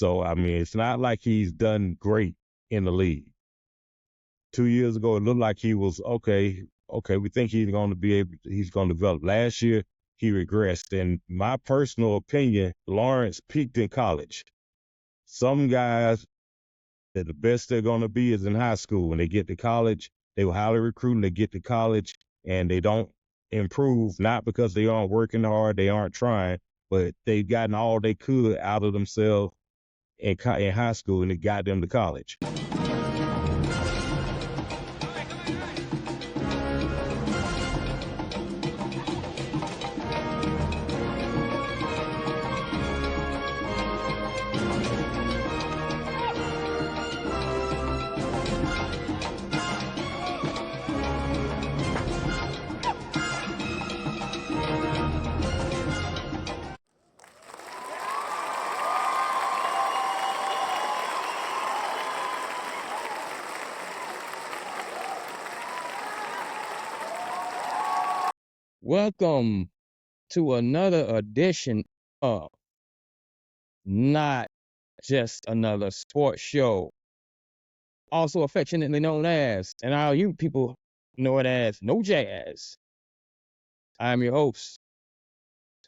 So, I mean, it's not like he's done great in the league. 2 years ago, it looked like he was okay. Okay, we think he's going to develop. Last year, he regressed. In my personal opinion, Lawrence peaked in college. Some guys, that the best they're going to be is in high school. When they get to college, they were highly recruited. They get to college and they don't improve, not because they aren't working hard, they aren't trying, but they've gotten all they could out of themselves in high school, and it got them to college. Welcome to another edition of Not Just Another Sports Show, also affectionately known as, and all you people know it as, No Jazz. I am your host,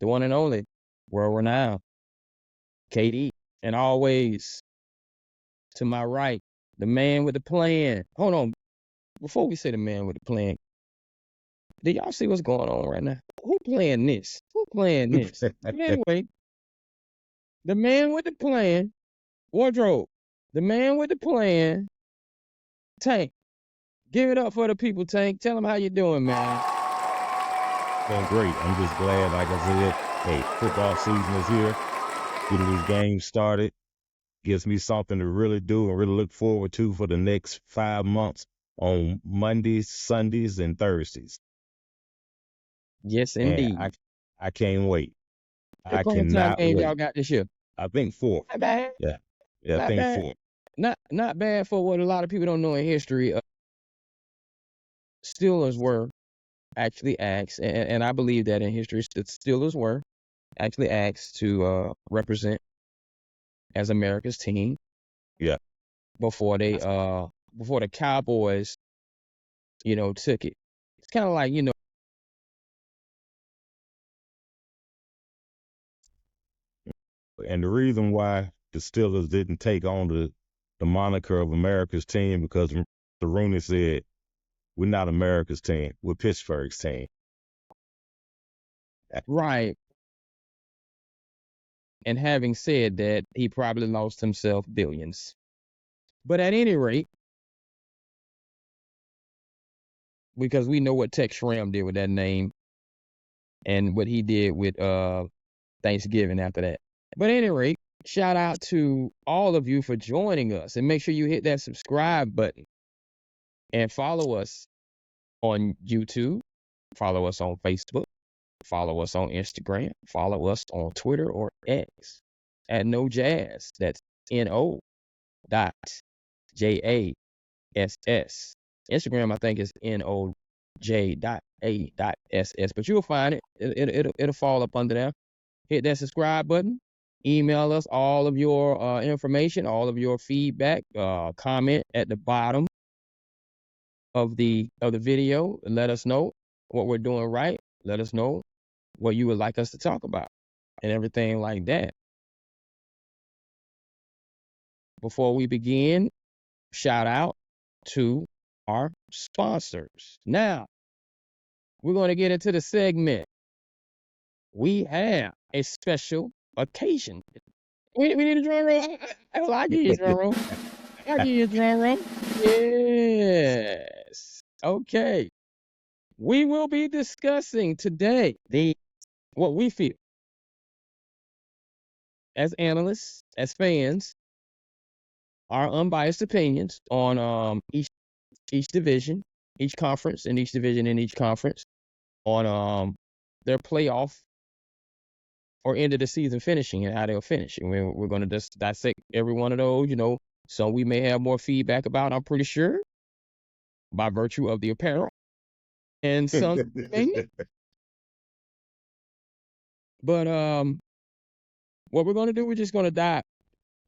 the one and only, world renowned, KD, and always to my right, the man with the plan. Hold on, before we say the man with the plan, do y'all see what's going on right now? Who playing this? Who playing this? Anyway, the man with the plan, Wardrobe, the man with the plan, Tank. Give it up for the people, Tank. Tell them how you doing, man. Been great. I'm just glad, like I said, hey, football season is here. Getting these games started gives me something to really do and really look forward to for the next 5 months on Mondays, Sundays, and Thursdays. Yes, And indeed. I can't wait. I What kind of time cannot game y'all wait. got this year? I think 4. Not bad. Yeah, I Not think bad. 4. Not bad for what a lot of people don't know in history. Steelers were actually asked, and I believe that in history, the Steelers were actually asked to represent as America's team. Yeah. Before the Cowboys, took it. It's kind of like, And the reason why the Steelers didn't take on the moniker of America's team, because Rooney said, we're not America's team, we're Pittsburgh's team. Right. And having said that, he probably lost himself billions. But at any rate, because we know what Tex Schramm did with that name and what he did with Thanksgiving after that. But at any rate, shout out to all of you for joining us, and make sure you hit that subscribe button and follow us on YouTube, follow us on Facebook, follow us on Instagram, follow us on Twitter or X at No Jazz. That's NO.JASS. Instagram, I think, is NOJ.A.SS, but you'll find it. It'll fall up under there. Hit that subscribe button. Email us all of your information, all of your feedback. Comment at the bottom of the video and let us know what we're doing right. Let us know what you would like us to talk about and everything like that. Before we begin, shout out to our sponsors. Now, we're going to get into the segment. We have a special occasion. We need a drum roll. I give you a drum roll. I give you a drum roll. Yes. Okay. We will be discussing today what we feel as analysts, as fans, our unbiased opinions on each division, each conference, and each division in each conference on their playoff or end of the season finishing and how they'll finish. And we're going to just dissect every one of those. Some we may have more feedback about, I'm pretty sure, by virtue of the apparel, and some maybe. But what we're going to do, we're just going to dive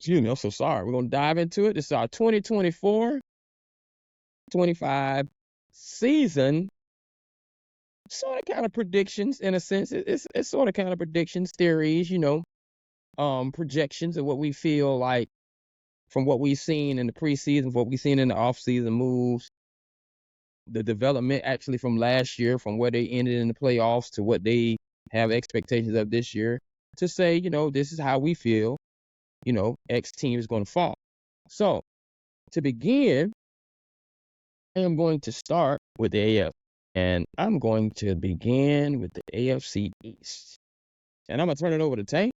So sorry. We're going to dive into it. This is our 2024-25 season. Sort of kind of predictions in a sense. It's sort of kind of predictions, theories, projections of what we feel like from what we've seen in the preseason, what we've seen in the offseason moves, the development actually from last year, from where they ended in the playoffs to what they have expectations of this year, to say, this is how we feel, X team is going to fall. So to begin, I am going to start with the AF. And I'm going to begin with the AFC East. And I'm going to turn it over to Tank.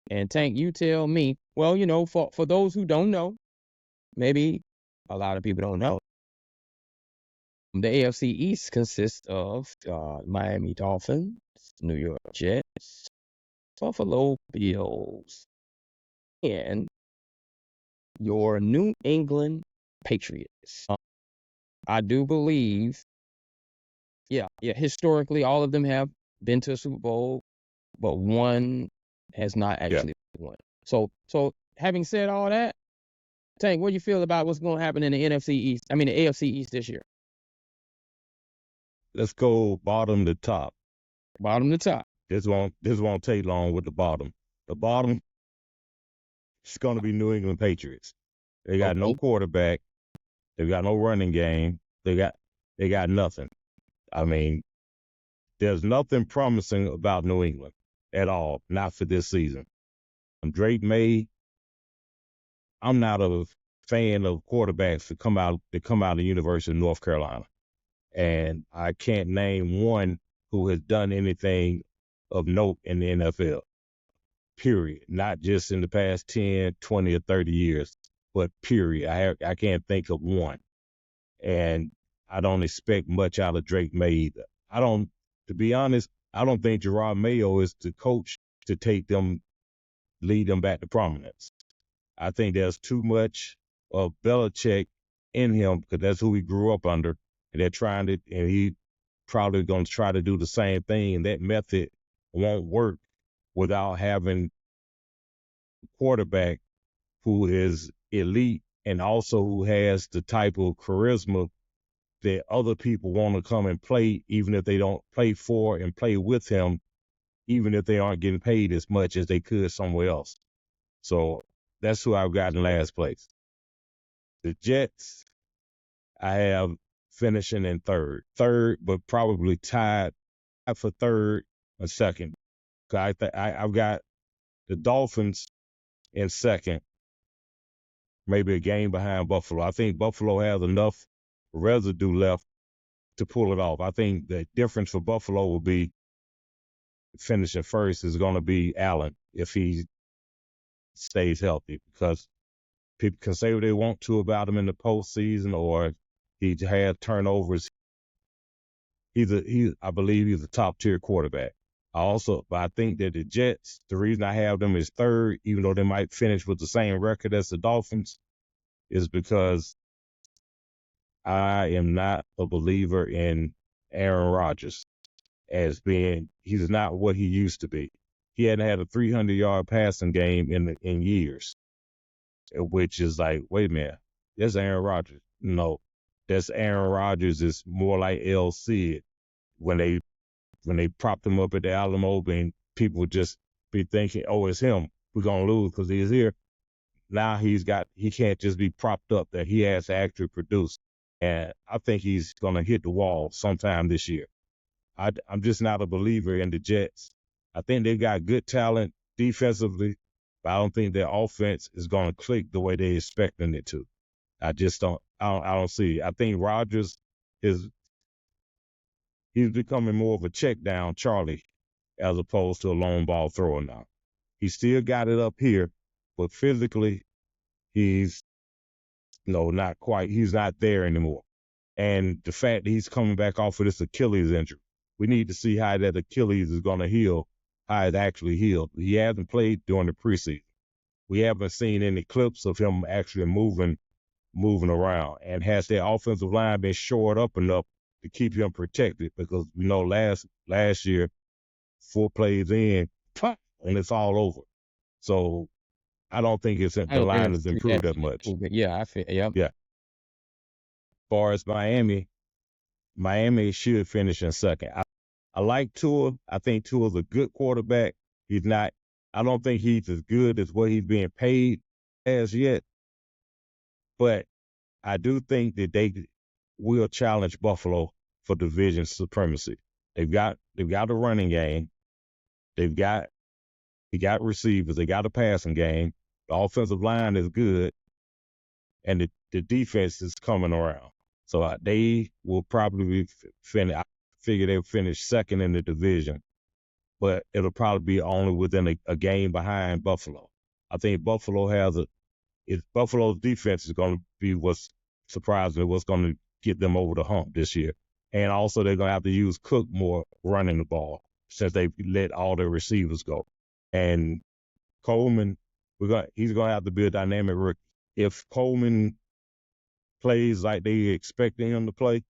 And Tank, you tell me, well, for those who don't know, maybe a lot of people don't know, the AFC East consists of Miami Dolphins, New York Jets, Buffalo Bills, and your New England Patriots. I do believe, historically, all of them have been to a Super Bowl, but one has not actually won. So having said all that, Tank, what do you feel about what's going to happen in the the AFC East this year? Let's go bottom to top. Bottom to top. This won't take long with the bottom. The bottom is going to be New England Patriots. They got no quarterback. They got no running game. They got nothing. I mean, there's nothing promising about New England at all, not for this season. Drake May, I'm not a fan of quarterbacks that come out of the University of North Carolina. And I can't name one who has done anything of note in the NFL, period. Not just in the past 10, 20, or 30 years, but period. I can't think of one. And I don't expect much out of Drake May either. To be honest, I don't think Gerard Mayo is the coach to lead them back to prominence. I think there's too much of Belichick in him because that's who he grew up under. And he probably going to try to do the same thing. And that method won't work without having a quarterback who is elite and also who has the type of charisma that other people want to come and play, even if they don't play for and play with him, even if they aren't getting paid as much as they could somewhere else. So that's who I've got in last place. The Jets, I have finishing in third, but probably tied for third or second. I've got the Dolphins in second, maybe a game behind Buffalo. I think Buffalo has enough residue left to pull it off. I think the difference for Buffalo will be finishing first is going to be Allen if he stays healthy, because people can say what they want to about him in the postseason or he had turnovers. I believe he's a top tier quarterback. But I think that the Jets, the reason I have them as third, even though they might finish with the same record as the Dolphins, is because I am not a believer in Aaron Rodgers as he's not what he used to be. He hadn't had a 300-yard passing game in years, which is like, wait a minute, that's Aaron Rodgers. No, that's Aaron Rodgers is more like L. Cid when they propped him up at the Alamo, and people would just be thinking, oh, it's him. We're going to lose because he's here. Now he can't just be propped up, that he has to actually produce. And I think he's going to hit the wall sometime this year. I'm just not a believer in the Jets. I think they've got good talent defensively, but I don't think their offense is going to click the way they're expecting it to. I just don't. I don't see it. I think Rodgers he's becoming more of a check down Charlie as opposed to a long ball thrower now. He still got it up here, but physically he's not quite. He's not there anymore. And the fact that he's coming back off of this Achilles injury, we need to see how that Achilles is going to heal, how it actually healed. He hasn't played during the preseason. We haven't seen any clips of him actually moving around. And has their offensive line been shored up enough to keep him protected? Because we know last year, 4 plays in, and it's all over. So I don't think I the don't think line it's has improved that much. Yeah, I feel. Yep. Yeah. As far as Miami should finish in second. I like Tua. I think Tua's a good quarterback. He's not. I don't think he's as good as what he's being paid as yet, but I do think that they will challenge Buffalo for division supremacy. They've got a running game. They got receivers. They got a passing game. The offensive line is good, and the defense is coming around. So they will probably finish. I figure they'll finish second in the division, but it'll probably be only within a game behind Buffalo. I think Buffalo's defense is going to be what's going to get them over the hump this year. And also they're going to have to use Cook more running the ball since they let all their receivers go. And Coleman, he's going to have to be a dynamic rookie. If Coleman plays like they expecting him to play,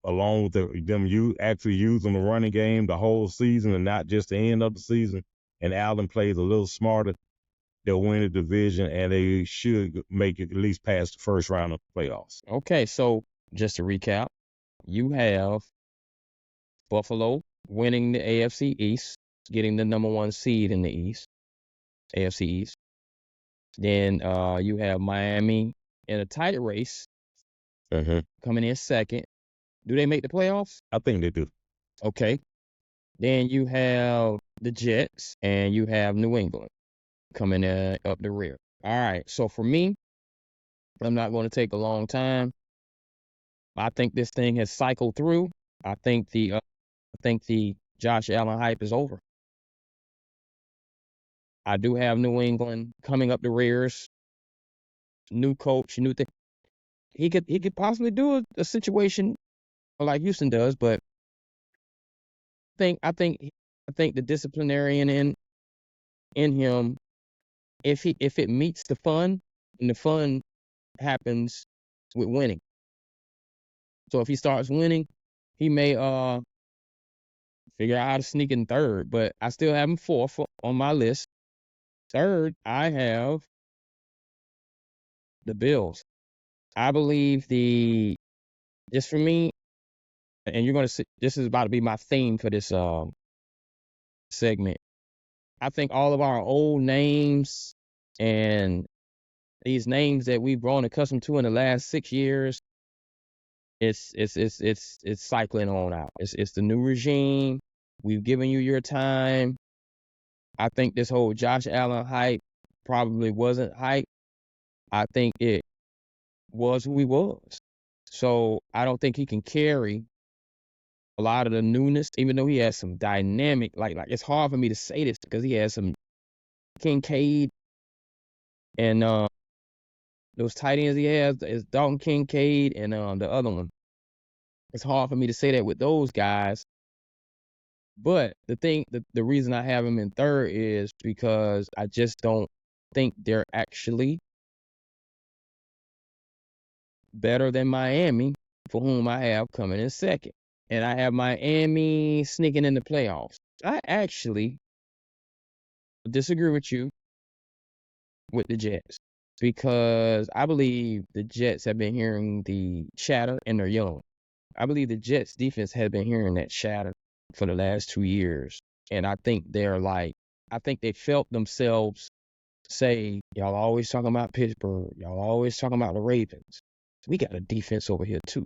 along with them actually using the running game the whole season and not just the end of the season, and Allen plays a little smarter, they'll win the division and they should make it at least past the first round of playoffs. Okay, so just to recap, you have Buffalo winning the AFC East, getting the number 1 seed in the East, AFC East. Then you have Miami in a tight race, coming in second. Do they make the playoffs? I think they do. Okay. Then you have the Jets and you have New England coming up the rear. All right. So for me, I'm not going to take a long time. I think this thing has cycled through. I think the Josh Allen hype is over. I do have New England coming up the rears. New coach, new thing. He could possibly do a situation like Houston does, but I think the disciplinarian in him, if it meets the fun, and the fun happens with winning. So if he starts winning, he may figure out how to sneak in third, but I still have him fourth on my list. Third, I have the Bills. I believe just for me, and you're going to see, this is about to be my theme for this segment. I think all of our old names and these names that we've grown accustomed to in the last 6 years, it's cycling on out. It's the new regime. We've given you your time. I think this whole Josh Allen hype probably wasn't hype. I think it was who he was. So I don't think he can carry a lot of the newness, even though he has some dynamic, like it's hard for me to say this because he has some Kincaid and those tight ends he has is Dalton Kincaid and the other one. It's hard for me to say that with those guys. But the reason I have him in third is because I just don't think they're actually better than Miami, for whom I have coming in second. And I have Miami sneaking in the playoffs. I actually disagree with you with the Jets because I believe the Jets have been hearing the chatter and they're young. I believe the Jets defense has been hearing that chatter for the last 2 years. And I think they felt themselves say, y'all always talking about Pittsburgh. Y'all always talking about the Ravens. We got a defense over here too.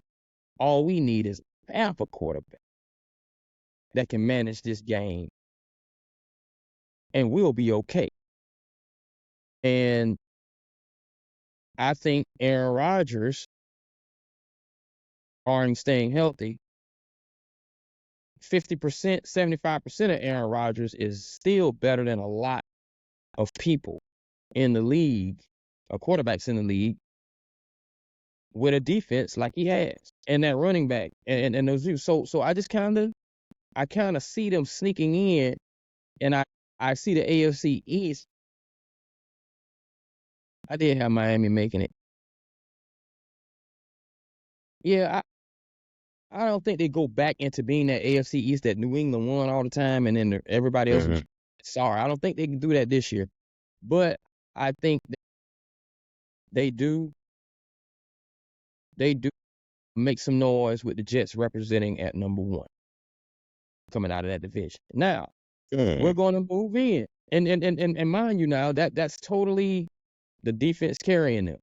All we need is half a quarterback that can manage this game, and we'll be okay. And I think Aaron Rodgers, barring staying healthy, 50%, 75% of Aaron Rodgers is still better than a lot of people in the league, or quarterbacks in the league, with a defense like he has, and that running back, and those dudes. So I just kind of see them sneaking in, and I see the AFC East. I did have Miami making it. Yeah, I don't think they go back into being that AFC East that New England won all the time, and then everybody else was sorry. I don't think they can do that this year. But I think they do make some noise with the Jets representing at number 1 coming out of that division. Now, we're going to move in. And mind you now, that's totally the defense carrying them,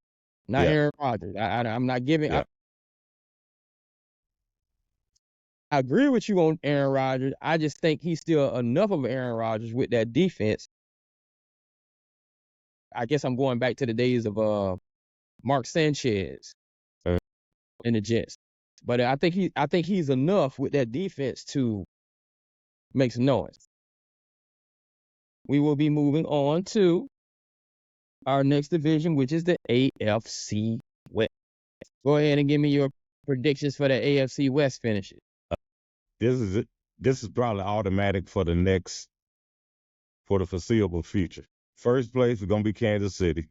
not Yeah. Aaron Rodgers. I'm not giving Yeah. I agree with you on Aaron Rodgers. I just think he's still enough of Aaron Rodgers with that defense. I guess I'm going back to the days of Mark Sanchez in the Jets. But I think he's enough with that defense to make some noise. We will be moving on to our next division, which is the AFC West. Go ahead and give me your predictions for the AFC West finishes. This is it. This is probably automatic for the foreseeable future. First place is going to be Kansas City.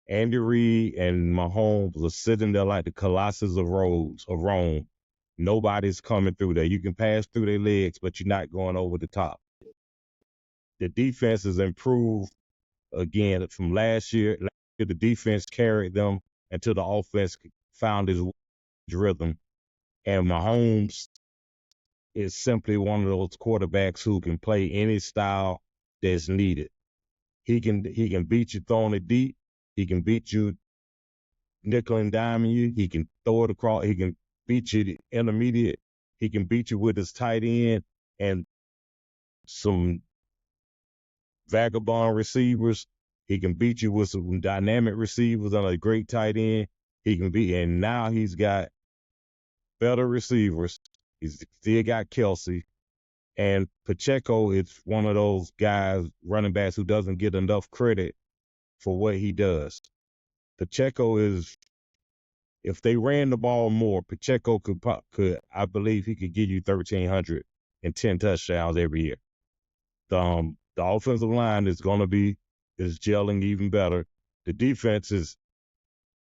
Andy Reid and Mahomes are sitting there like the Colossus of Rome. Nobody's coming through there. You can pass through their legs, but you're not going over the top. The defense has improved again from last year. The defense carried them until the offense found his rhythm. And Mahomes is simply one of those quarterbacks who can play any style that's needed. He can beat you throwing it deep. He can beat you nickel and diming you. He can throw it across. He can beat you intermediate. He can beat you with his tight end and some vagabond receivers. He can beat you with some dynamic receivers and a great tight end. And now he's got better receivers. He's still got Kelsey. And Pacheco is one of those guys, running backs, who doesn't get enough credit for what he does. Pacheco is, if they ran the ball more, Pacheco could, I believe he could give you 1,310 touchdowns every year. The offensive line is gelling even better. The defense is,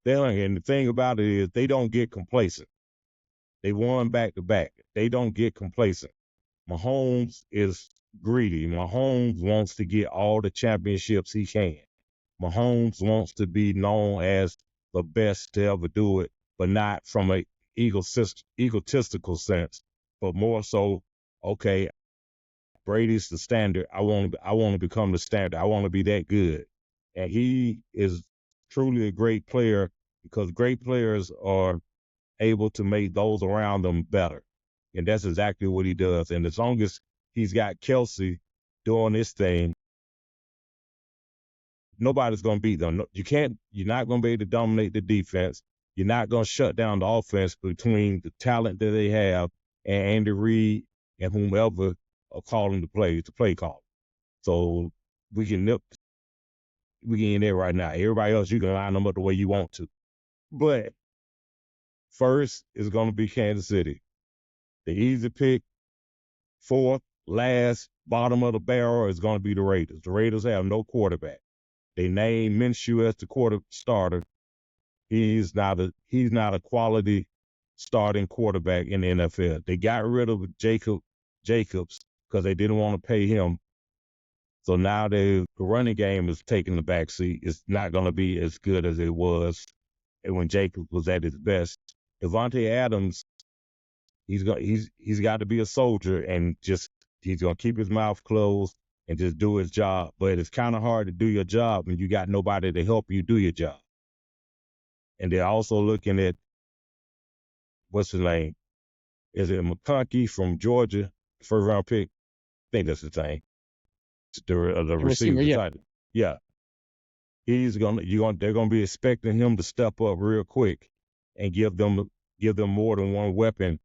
and the thing about it is they don't get complacent. They won back-to-back. They don't get complacent. Mahomes is greedy. Mahomes wants to get all the championships he can. Mahomes wants to be known as the best to ever do it, but not from an egotistical sense, but more so, okay, Brady's the standard. I want to become the standard. I want to be that good. And he is truly a great player because great players are able to make those around them better. And that's exactly what he does. And as long as he's got Kelsey doing this thing, nobody's going to beat them. You're not going to be able to dominate the defense. You're not going to shut down the offense between the talent that they have and Andy Reid and whomever are calling the play call. So we can in there right now. Everybody else, you can line them up the way you want to. But first is going to be Kansas City. The easy pick, fourth, last, bottom of the barrel is going to be the Raiders. The Raiders have no quarterback. They named Minshew as the quarter starter. He's not a quality starting quarterback in the NFL. They got rid of Jacobs because they didn't want to pay him. So now the running game is taking the backseat. It's not going to be as good as it was when Jacobs was at his best. Davante Adams, he's got to be a soldier and he's going to keep his mouth closed and just do his job. But it's kind of hard to do your job when you got nobody to help you do your job. And they're also looking at, what's his name? Is it McConkey from Georgia, first round pick? I think that's the thing. The receiver, yeah. Yeah. They're gonna be expecting him to step up real quick and give them more than one weapon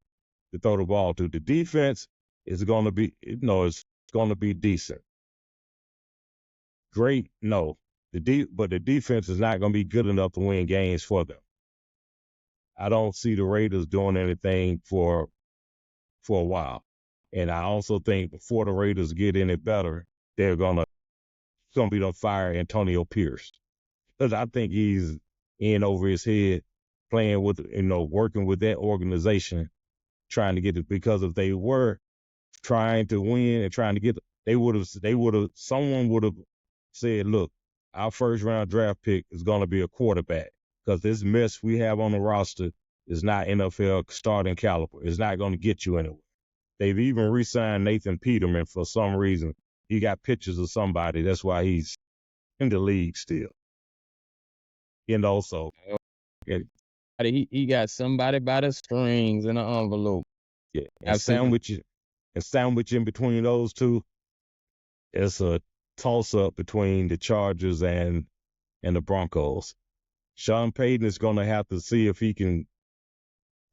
to throw the ball to. The defense is gonna be, it's gonna be decent. Great, no. But the defense is not gonna be good enough to win games for them. I don't see the Raiders doing anything for a while. And I also think before the Raiders get any better, they're gonna be to fire Antonio Pierce. Because I think he's in over his head playing with, working with that organization, trying to get it. Because if they were trying to win and trying to get, someone would have said, look, our first round draft pick is going to be a quarterback because this mess we have on the roster is not NFL starting caliber. It's not going to get you anywhere. They've even re-signed Nathan Peterman for some reason. He got pictures of somebody. That's why he's in the league still. So yeah, He got somebody by the strings in an envelope. yeah. And sandwich in between those two, it's a toss-up between the Chargers and the Broncos. Sean Payton is going to have to see if he can.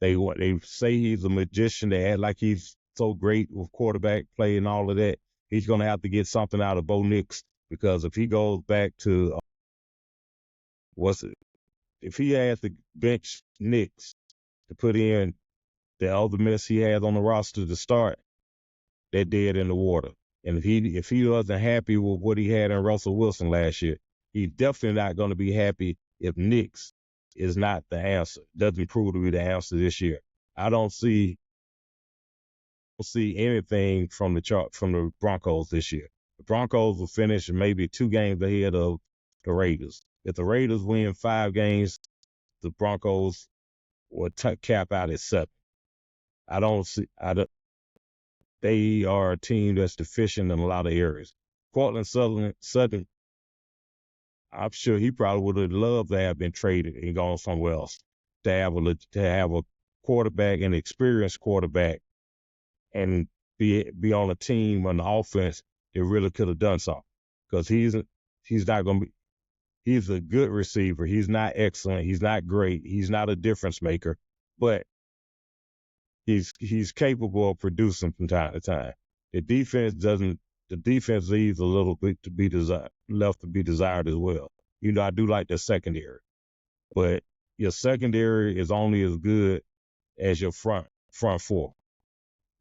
They say he's a magician. They act like he's so great with quarterback play and all of that. He's going to have to get something out of Bo Nix, because if he goes back to if he has to bench Nix to put in the other mess he had on the roster to start, they're dead in the water. And if he wasn't happy with what he had in Russell Wilson last year, he's definitely not going to be happy if Nix is not the answer. Doesn't prove to be the answer this year. I don't see anything from the Broncos this year. The Broncos will finish maybe 2 games ahead of the Raiders. If the Raiders win 5 games, the Broncos will cap out at 7. They are a team that's deficient in a lot of areas. Cortland Sutton, I'm sure he probably would have loved to have been traded and gone somewhere else to have a quarterback, an experienced quarterback, and be on a team on the offense that really could have done something. Because he's not going to be. He's a good receiver. He's not excellent. He's not great. He's not a difference maker, but he's capable of producing from time to time. The defense leaves a little bit to be left to be desired as well. I do like the secondary, but your secondary is only as good as your front 4.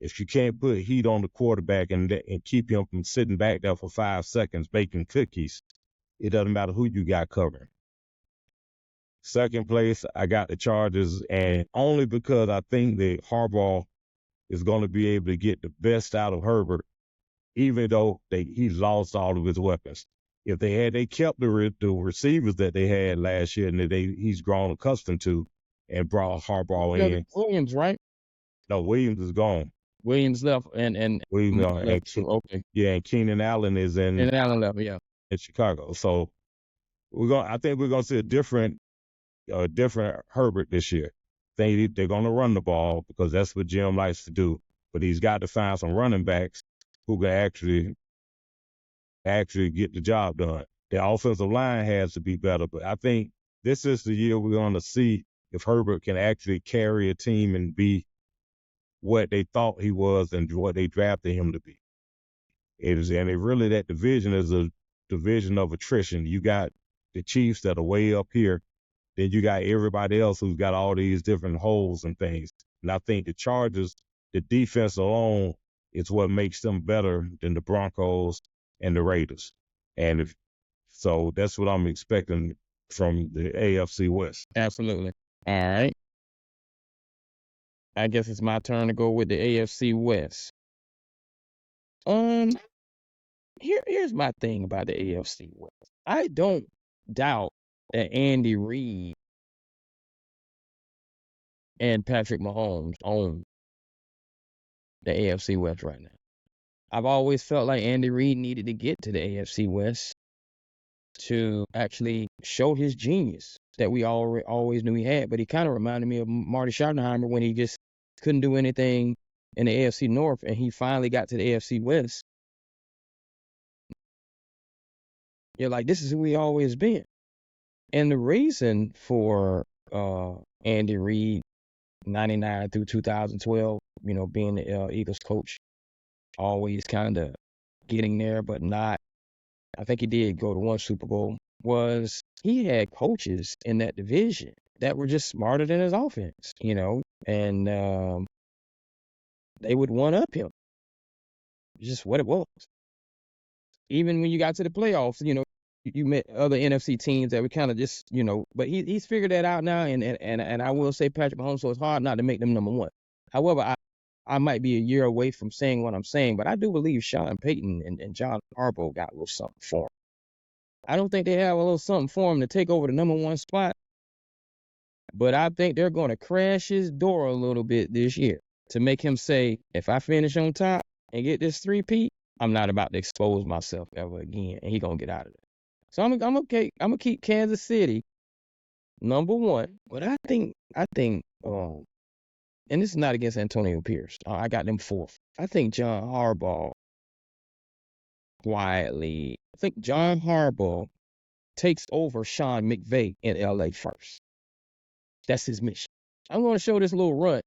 If you can't put heat on the quarterback and keep him from sitting back there for 5 seconds baking cookies, it doesn't matter who you got covering. Second place, I got the Chargers, and only because I think that Harbaugh is going to be able to get the best out of Herbert, even though he lost all of his weapons. If they kept the receivers that they had last year and that he's grown accustomed to, and brought Harbaugh in. Williams, right? No, Williams is gone. Williams left, and Williams left too. Okay. Yeah, and Keenan Allen is in. And Allen left, yeah. In Chicago. So I think we're gonna see a different Herbert this year. They're gonna run the ball because that's what Jim likes to do. But he's got to find some running backs who can actually get the job done. The offensive line has to be better. But I think this is the year we're gonna see if Herbert can actually carry a team and be what they thought he was and what they drafted him to be. That division is a division of attrition. You got the Chiefs that are way up here. Then you got everybody else who's got all these different holes and things. And I think the Chargers, the defense alone, is what makes them better than the Broncos and the Raiders. And so that's what I'm expecting from the AFC West. Absolutely. All right. I guess it's my turn to go with the AFC West. Here's my thing about the AFC West. I don't doubt that Andy Reid and Patrick Mahomes own the AFC West right now. I've always felt like Andy Reid needed to get to the AFC West to actually show his genius that we always knew he had. But he kind of reminded me of Marty Schottenheimer when he just couldn't do anything in the AFC North, and he finally got to the AFC West. You're like, this is who he always been. And the reason for Andy Reid, 99 through 2012, being the Eagles coach, always kind of getting there, but not. I think he did go to one Super Bowl, was he had coaches in that division that were just smarter than his offense, and they would one-up him. Just what it was. Even when you got to the playoffs, you met other NFC teams that were kind of just, but he's figured that out now, and I will say Patrick Mahomes, so it's hard not to make them number one. However, I might be a year away from saying what I'm saying, but I do believe Sean Payton and John Harbaugh got a little something for him. I don't think they have a little something for him to take over the number 1 spot, but I think they're going to crash his door a little bit this year to make him say, if I finish on top and get this 3-peat, I'm not about to expose myself ever again, and he going to get out of there. So I'm gonna keep Kansas City number 1, but I think, and this is not against Antonio Pierce. I got them 4th. I think John Harbaugh quietly. I think John Harbaugh takes over Sean McVay in LA first. That's his mission. I'm going to show this little runt,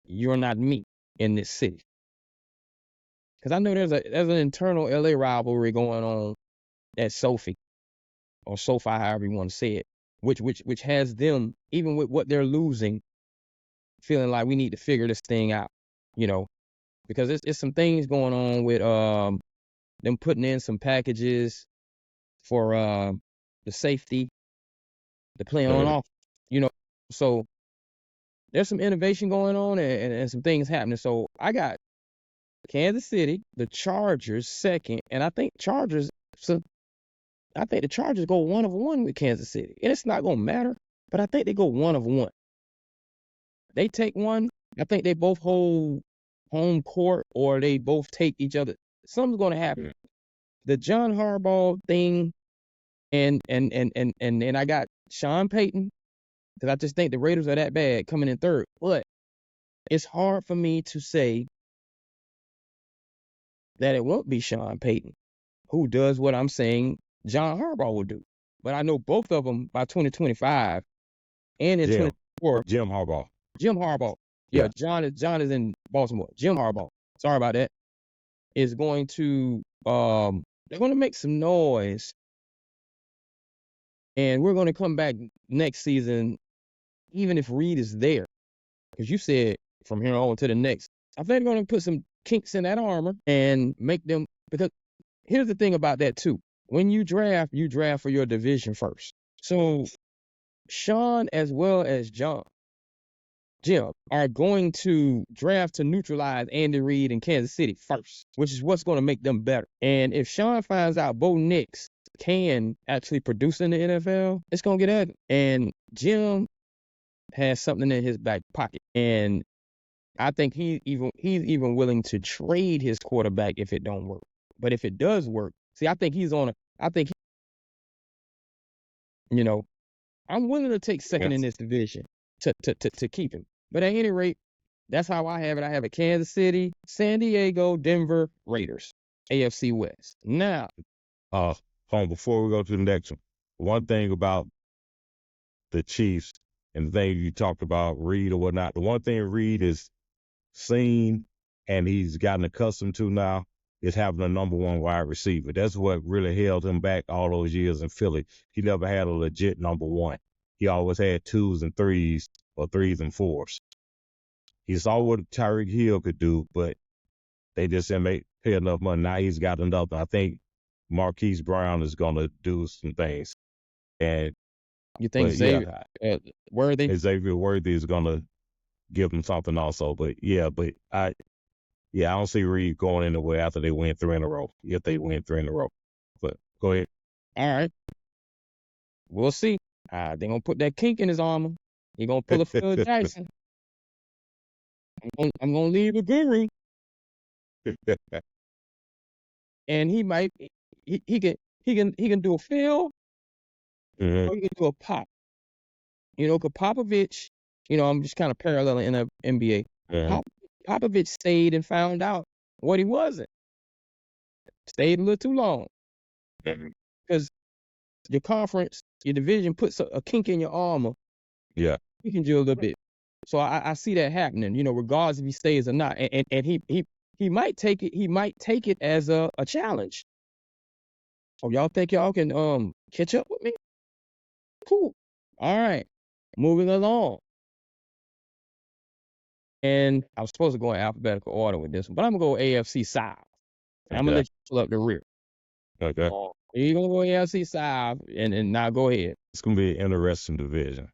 you're not me in this city. Because I know there's an internal LA rivalry going on at SoFi, or SoFi, however you want to say it, which has them, even with what they're losing, feeling like we need to figure this thing out, because it's some things going on with them putting in some packages for the safety, the play on off, so there's some innovation going on and some things happening. So I got Kansas City, the Chargers second, and I think the Chargers go 1 of 1 with Kansas City. And it's not going to matter, but I think they go 1 of 1. They take one, I think they both hold home court, or they both take each other. Something's going to happen. The John Harbaugh thing, and I got Sean Payton, because I just think the Raiders are that bad coming in 3rd. But it's hard for me to say that it won't be Sean Payton who does what I'm saying John Harbaugh will do. But I know both of them by 2025 and in 2024. Jim Harbaugh. Jim Harbaugh. Yeah, John is in Baltimore. Jim Harbaugh. Sorry about that. Is going to they're going to make some noise, and we're going to come back next season, even if Reed is there, because you said from here on to the next. I think they're going to put some kinks in that armor and make them, because here's the thing about that too. When you draft for your division first. So Sean as well as Jim are going to draft to neutralize Andy Reid and Kansas City first, which is what's going to make them better. And if Sean finds out Bo Nix can actually produce in the NFL, it's going to get ugly. And Jim has something in his back pocket. And I think he's even willing to trade his quarterback if it don't work. But if it does work, see, I think I'm willing to take second in this division to keep him. But at any rate, that's how I have it. I have it Kansas City, San Diego, Denver, Raiders, AFC West. Now, before we go to the next one thing about the Chiefs and the thing you talked about, Reed or whatnot, the one thing Reed is seen and he's gotten accustomed to now is having a number 1 wide receiver. That's what really held him back all those years in Philly. He never had a legit number 1. He always had 2s and 3s or 3s and 4s. He saw what Tyreek Hill could do, but they just didn't pay enough money. Now he's got enough. I think Marquise Brown is going to do some things. And you think Xavier Worthy? Xavier Worthy is going to give him something also. But I don't see Reed going anywhere after they win 3 in a row, if they win 3 in a row. But go ahead. All right. We'll see. They're going to put that kink in his armor. He's going to pull a Phil Jackson. I'm going to leave a guru. And he might, he can do a Phil, or he can do a Pop. Because Popovich, I'm just kind of paralleling in the NBA. Popovich stayed and found out what he wasn't. Stayed a little too long. Because your conference, your division puts a kink in your armor. Yeah. You can do a little bit. So I see that happening, regardless if he stays or not. And he might take it as a challenge. Oh, y'all think y'all can catch up with me? Cool. All right. Moving along. And I was supposed to go in alphabetical order with this one, but I'm going to go AFC South. I'm going to let you pull up the rear. Okay. You're going to go AFC South, and now go ahead. It's going to be an interesting division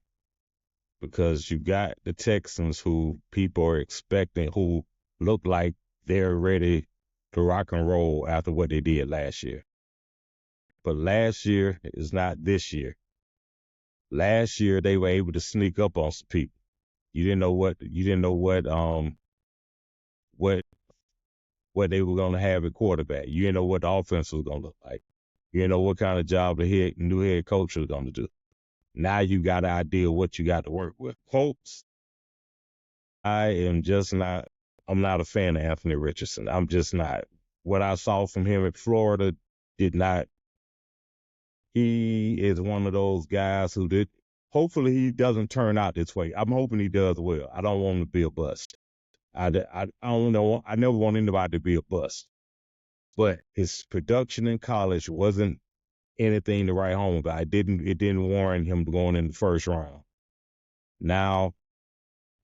because you got the Texans, who people are expecting, who look like they're ready to rock and roll after what they did last year. but last year is not this year. Last year they were able to sneak up on some people. You didn't know what what they were going to have at quarterback. You didn't know what the offense was going to look like. You didn't know what kind of job the new head coach was going to do. Now you got an idea of what you got to work with. Colts, I'm not a fan of Anthony Richardson. I'm just not. What I saw from him at Florida did not. He is one of those guys who did. Hopefully he doesn't turn out this way. I'm hoping he does well. I don't want him to be a bust. I don't know. I never want anybody to be a bust. But his production in college wasn't anything to write home about. It didn't warrant him going in the first round. Now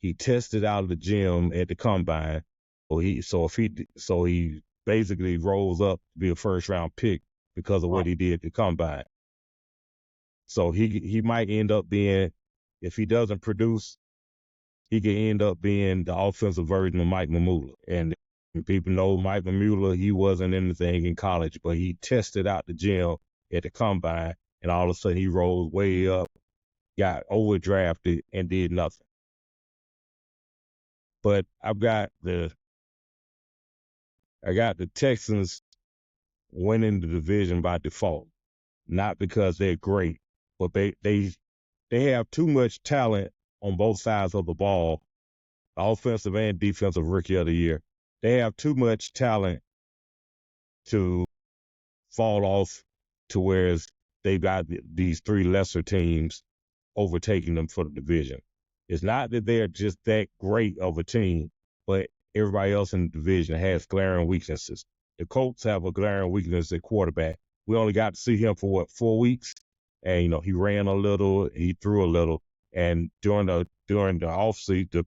he tested out of the gym at the combine. So he basically rolls up to be a first round pick because of what he did at the combine. So he might end up being, if he doesn't produce, he could end up being the offensive version of Mike Mamula. And people know Mike Mamula, he wasn't anything in college, but he tested out the gym at the combine, and all of a sudden he rose way up, got overdrafted, and did nothing. But I got the Texans winning the division by default, not because they're great, but they have too much talent on both sides of the ball, offensive and defensive rookie of the year. They have too much talent to fall off to where they've got these three lesser teams overtaking them for the division. It's not that they're just that great of a team, but everybody else in the division has glaring weaknesses. The Colts have a glaring weakness at quarterback. We only got to see him for 4 weeks, and he ran a little, he threw a little, and during the off season,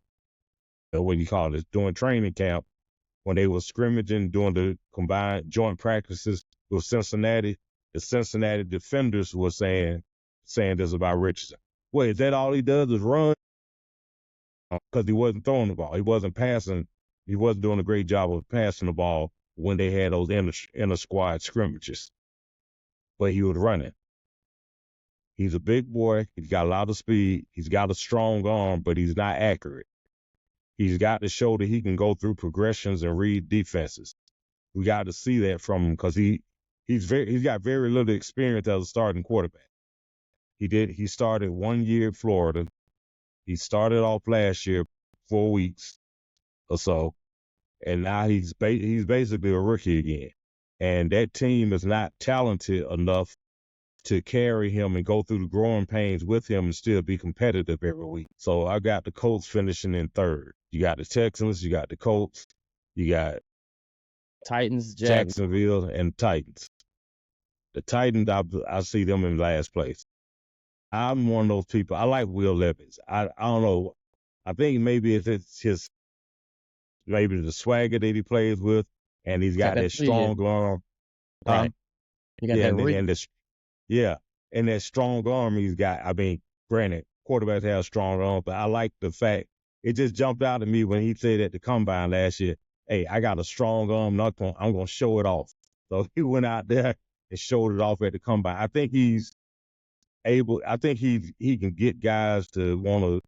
during training camp, when they were scrimmaging, doing the combined joint practices with Cincinnati, the Cincinnati defenders were saying this about Richardson. Wait, is that all he does is run? Because he wasn't throwing the ball. He wasn't passing. He wasn't doing a great job of passing the ball when they had those inter squad scrimmages. But he was running. He's a big boy. He's got a lot of speed. He's got a strong arm, but he's not accurate. He's got to show that he can go through progressions and read defenses. We got to see that from him because he's got very little experience as a starting quarterback. He started 1 year at Florida. He started off last year, 4 weeks or so, and now he's basically a rookie again. And that team is not talented enough to carry him and go through the growing pains with him and still be competitive every week. So I got the Colts finishing in third. You got the Texans, you got the Colts, you got Titans, Jacksonville, and Titans. The Titans, I see them in last place. I'm one of those people. I like Will Levis. I don't know. I think maybe it's maybe the swagger that he plays with, and he's got that strong arm. Right. You got and that strong arm he's got. I mean, granted, quarterbacks have strong arms, but I like the fact it just jumped out at me when he said at the combine last year, "Hey, I got a strong arm. I'm gonna show it off." So he went out there and showed it off at the combine. I think he's able. I think he can get guys to want to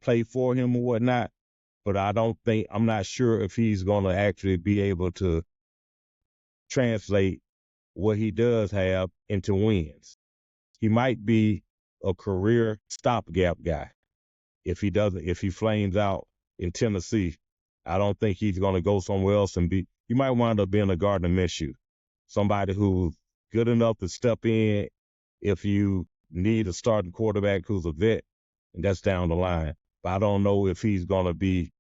play for him or whatnot, but I'm not sure if he's going to actually be able to translate what he does have into wins. He might be a career stopgap guy if he flames out in Tennessee. I don't think he's going to go somewhere else and he might wind up being a Gardner Minshew, somebody who's good enough to step in if you need a starting quarterback who's a vet, and that's down the line. But I don't know if he's going to be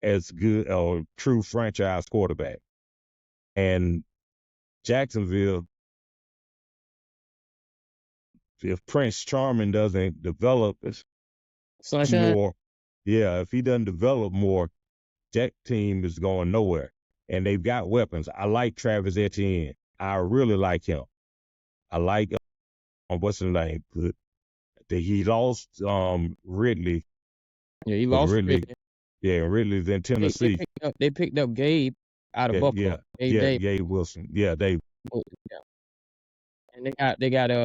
as good or true franchise quarterback. And Jacksonville, if Prince Charming doesn't develop more, if he doesn't develop more, that team is going nowhere. And they've got weapons. I like Travis Etienne. I really like him. I like what's his name? He lost Ridley. Yeah, he lost Ridley. Yeah, Ridley's in Tennessee. They picked up Gabe out of Buffalo. Gabe Wilson. Yeah, Yeah. And they got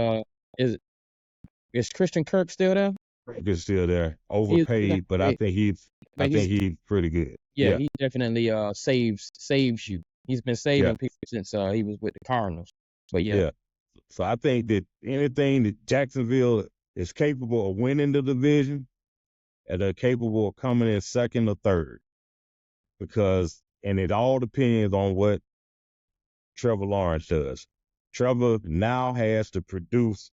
is Christian Kirk still there? Kirk is still there, He's overpaid, but I think but he's he's pretty good. yeah, Yeah, he definitely saves you. He's been yeah, saving people since he was with the Cardinals. But yeah, yeah. So I think that anything that Jacksonville is capable of winning the division, and they're capable of coming in second or third, and it all depends on what Trevor Lawrence does. Trevor now has to produce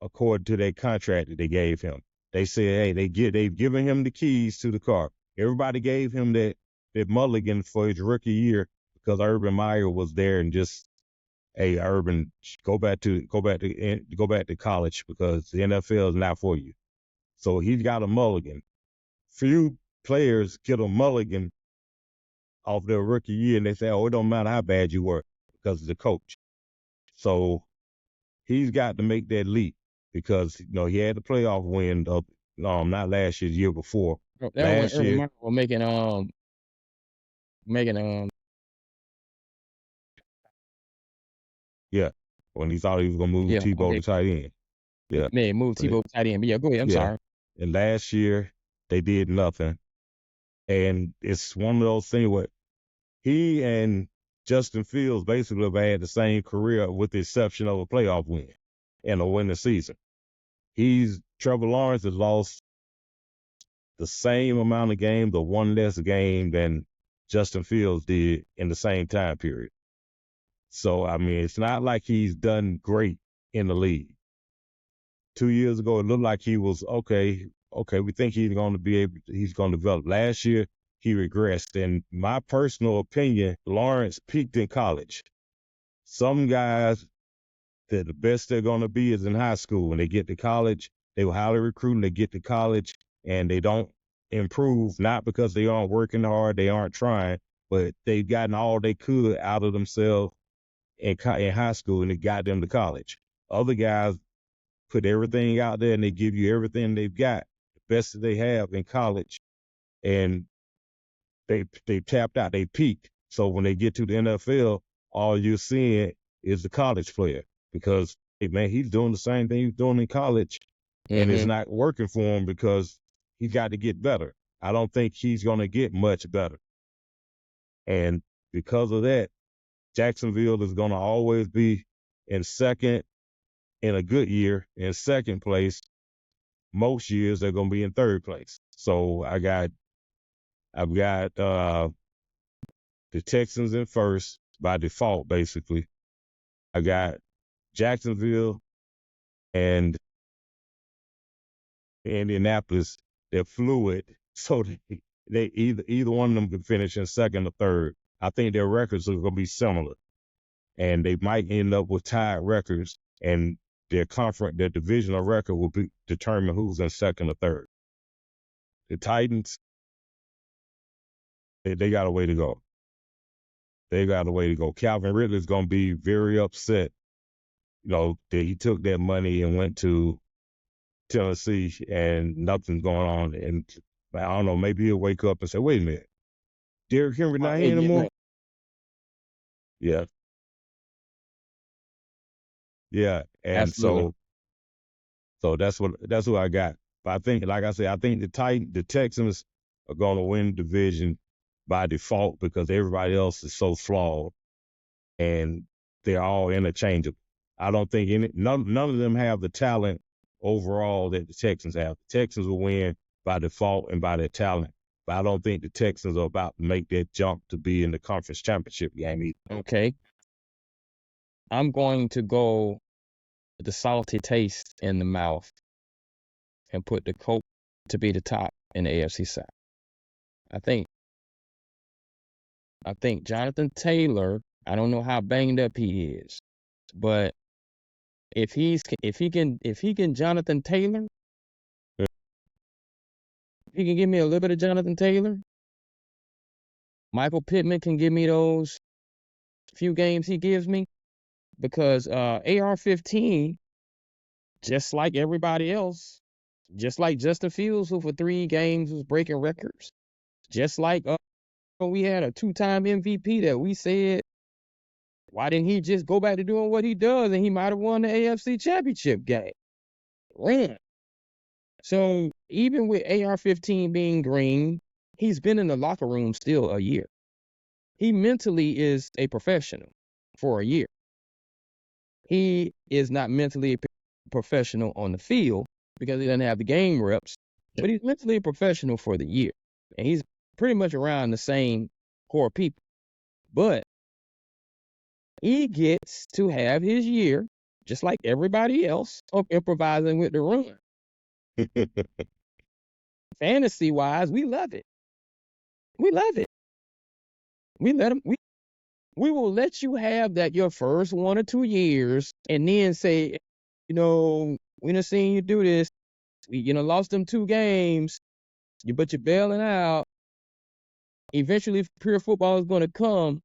according to their contract that they gave him. They said, hey, they've given him the keys to the car. Everybody gave him that mulligan for his rookie year because Urban Meyer was there and just, hey, Urban, go back to college because the NFL is not for you. So he's got a mulligan. Few players get a mulligan off their rookie year and they say, oh, it don't matter how bad you were because of the coach. So he's got to make that leap because he had the playoff win of not last year, the year before. that was when Last Urban year, Meyer was making yeah, when he thought he was gonna move Tebow to tight end. Yeah, man move but Tebow tight end. But yeah, go ahead. I'm yeah, sorry. and last year they did nothing, and it's one of those things where he and Justin Fields basically have had the same career with the exception of a playoff win and a winning season. Trevor Lawrence has lost the same amount of games or one less game than Justin Fields did in the same time period. So, I mean, it's not like he's done great in the league. 2 years ago, it looked like he was okay, we think he's going to develop. Last year, he regressed. In my personal opinion, Lawrence peaked in college. Some guys, the best they're going to be is in high school. When they get to college, they were highly recruited. They get to college and they don't improve, not because they aren't working hard, they aren't trying, but they've gotten all they could out of themselves in high school and it got them to college. Other guys put everything out there and they give you everything they've got, the best that they have in college, and they tapped out, they peaked. So when they get to the NFL, all you're seeing is the college player because, hey, man, he's doing the same thing he was doing in college and it's not working for him because he's got to get better. I don't think he's going to get much better. And because of that, Jacksonville is going to always be in second in a good year, in second place. Most years they're going to be in third place. So I've got the Texans in first by default, basically. I got Jacksonville and Indianapolis. They're fluid, so they either one of them could finish in second or third. I think their records are going to be similar, and they might end up with tied records, and their divisional record will determine who's in second or third. The Titans, they got a way to go. They got a way to go. Calvin Ridley's going to be very upset, that he took that money and went to Tennessee and nothing's going on. And I don't know, maybe he'll wake up and say, wait a minute, Derrick Henry not here anymore? Yeah. Yeah. And Absolutely. so that's what I got. But I think, like I said, I think the Texans are going to win the division by default because everybody else is so flawed and they're all interchangeable. I don't think none of them have the talent overall that the Texans have. The Texans will win by default and by their talent, but I don't think the Texans are about to make that jump to be in the conference championship game either. Okay. I'm going to go with the salty taste in the mouth and put the Colts to be the top in the AFC South. I think Jonathan Taylor, I don't know how banged up he is, but if he can Jonathan Taylor, if he can give me a little bit of Jonathan Taylor, Michael Pittman can give me those few games he gives me, because AR-15, just like everybody else, just like Justin Fields, who for 3 games was breaking records, just like we had a 2-time MVP that we said Why didn't he just go back to doing what he does and he might have won the AFC Championship game? Run. So even with AR-15 being green, he's been in the locker room still a year. He mentally is a professional for a year. He is not mentally a professional on the field because he doesn't have the game reps, but he's mentally a professional for the year. And he's pretty much around the same core people. But he gets to have his year, just like everybody else, of improvising with the run. Fantasy-wise, we love it. We love it. We will let you have that your first 1 or 2 years and then say, we done seen you do this. You lost them 2 games, but you're bailing out. Eventually, pure football is going to come,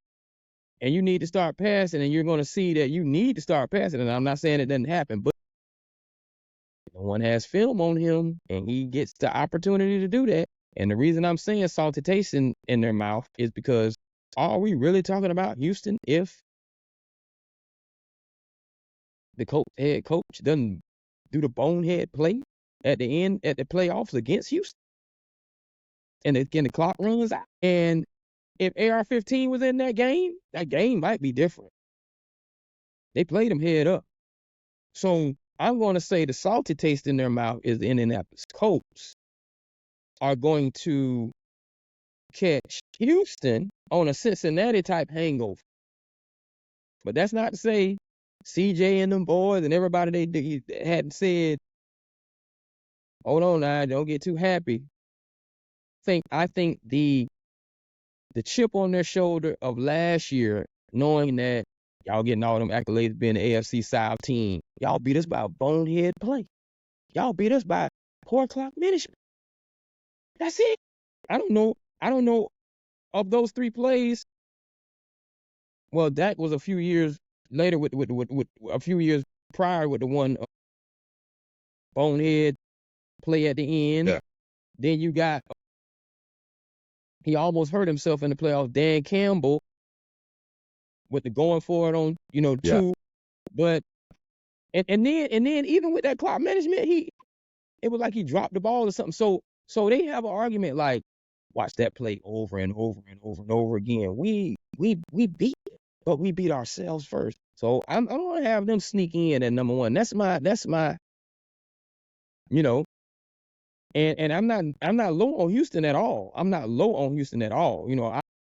and you need to start passing, and you're going to see that you need to start passing. And I'm not saying it doesn't happen, but no one has film on him, and he gets the opportunity to do that. And the reason I'm saying salty taste in their mouth is because are we really talking about Houston if the head coach doesn't do the bonehead play at the end at the playoffs against Houston? And the clock runs out. And if AR-15 was in that game might be different. They played him head up. So I'm going to say the salty taste in their mouth is the Indianapolis Colts are going to catch Houston on a Cincinnati-type hangover. But that's not to say CJ and them boys and everybody they hadn't said, hold on now, don't get too happy. I think the chip on their shoulder of last year, knowing that y'all getting all them accolades being the AFC South team, y'all beat us by a bonehead play. Y'all beat us by poor clock management. That's it. I don't know of those 3 plays. Well, that was a few years later with a few years prior with the one bonehead play at the end. Yeah. Then you got he almost hurt himself in the playoffs. Dan Campbell with the going for it on 2, Yeah. but and then even with that clock management, it was like he dropped the ball or something. So they have an argument like, watch that play over and over and over and over again. We beat it, but we beat ourselves first. So I'm gonna have them sneak in at number 1. That's my and I'm not low on Houston at all. I'm not low on Houston at all.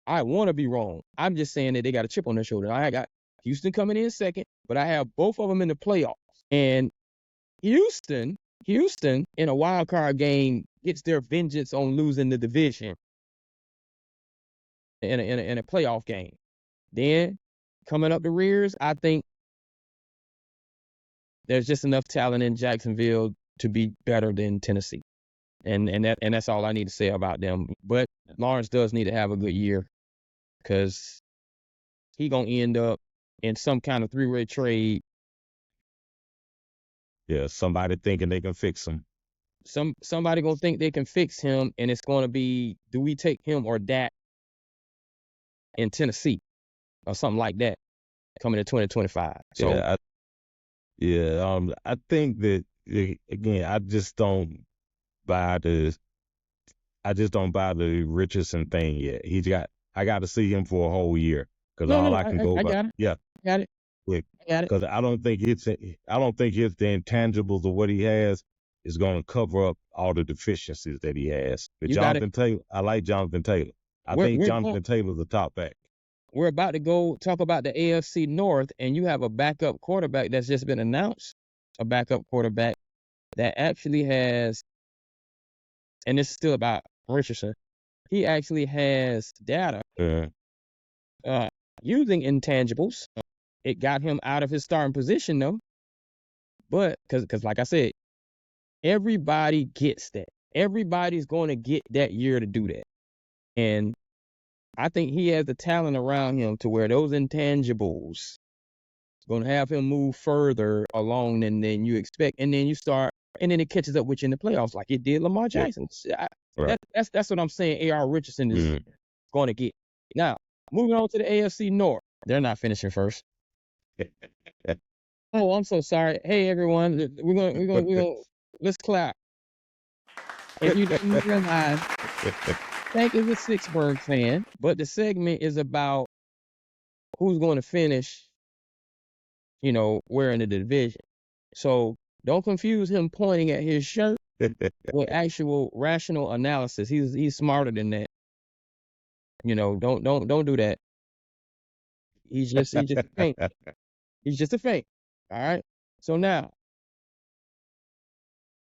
I want to be wrong. I'm just saying that they got a chip on their shoulder. I got Houston coming in second, but I have both of them in the playoffs. And Houston in a wild card game gets their vengeance on losing the division in a playoff game. Then coming up the rears, I think there's just enough talent in Jacksonville to be better than Tennessee. And that's all I need to say about them. But Lawrence does need to have a good year because he gonna end up in some kind of 3-way trade. Yeah, somebody thinking they can fix him. Somebody gonna think they can fix him, and it's gonna be, do we take him or that in Tennessee or something like that coming to 2025? So I think that again, I just don't buy the Richardson thing yet. I got to see him for a whole year because I can go by. Yeah, got it. Because I don't think the intangibles of what he has is going to cover up all the deficiencies that he has. But Jonathan Taylor, I like Jonathan Taylor. I think Jonathan Taylor's the top back. We're about to go talk about the AFC North, and you have a backup quarterback that's just been announced, a backup quarterback that actually has, and this is still about Richardson, he actually has data using intangibles. It got him out of his starting position, though. But, because like I said, everybody gets that. Everybody's going to get that year to do that. And I think he has the talent around him to where those intangibles going to have him move further along than you expect. And then then it catches up with you in the playoffs like it did Lamar Jackson. Right. That's what I'm saying A.R. Richardson is going to get. Now, moving on to the AFC North. They're not finishing first. Oh, I'm so sorry. Hey, everyone. We're gonna let's clap. And you didn't realize Tank is a Sixburg fan, but the segment is about who's going to finish, wearing the division. So don't confuse him pointing at his shirt with actual rational analysis. He's smarter than that. Don't do that. He's just a feint. He's just a feint. All right. So now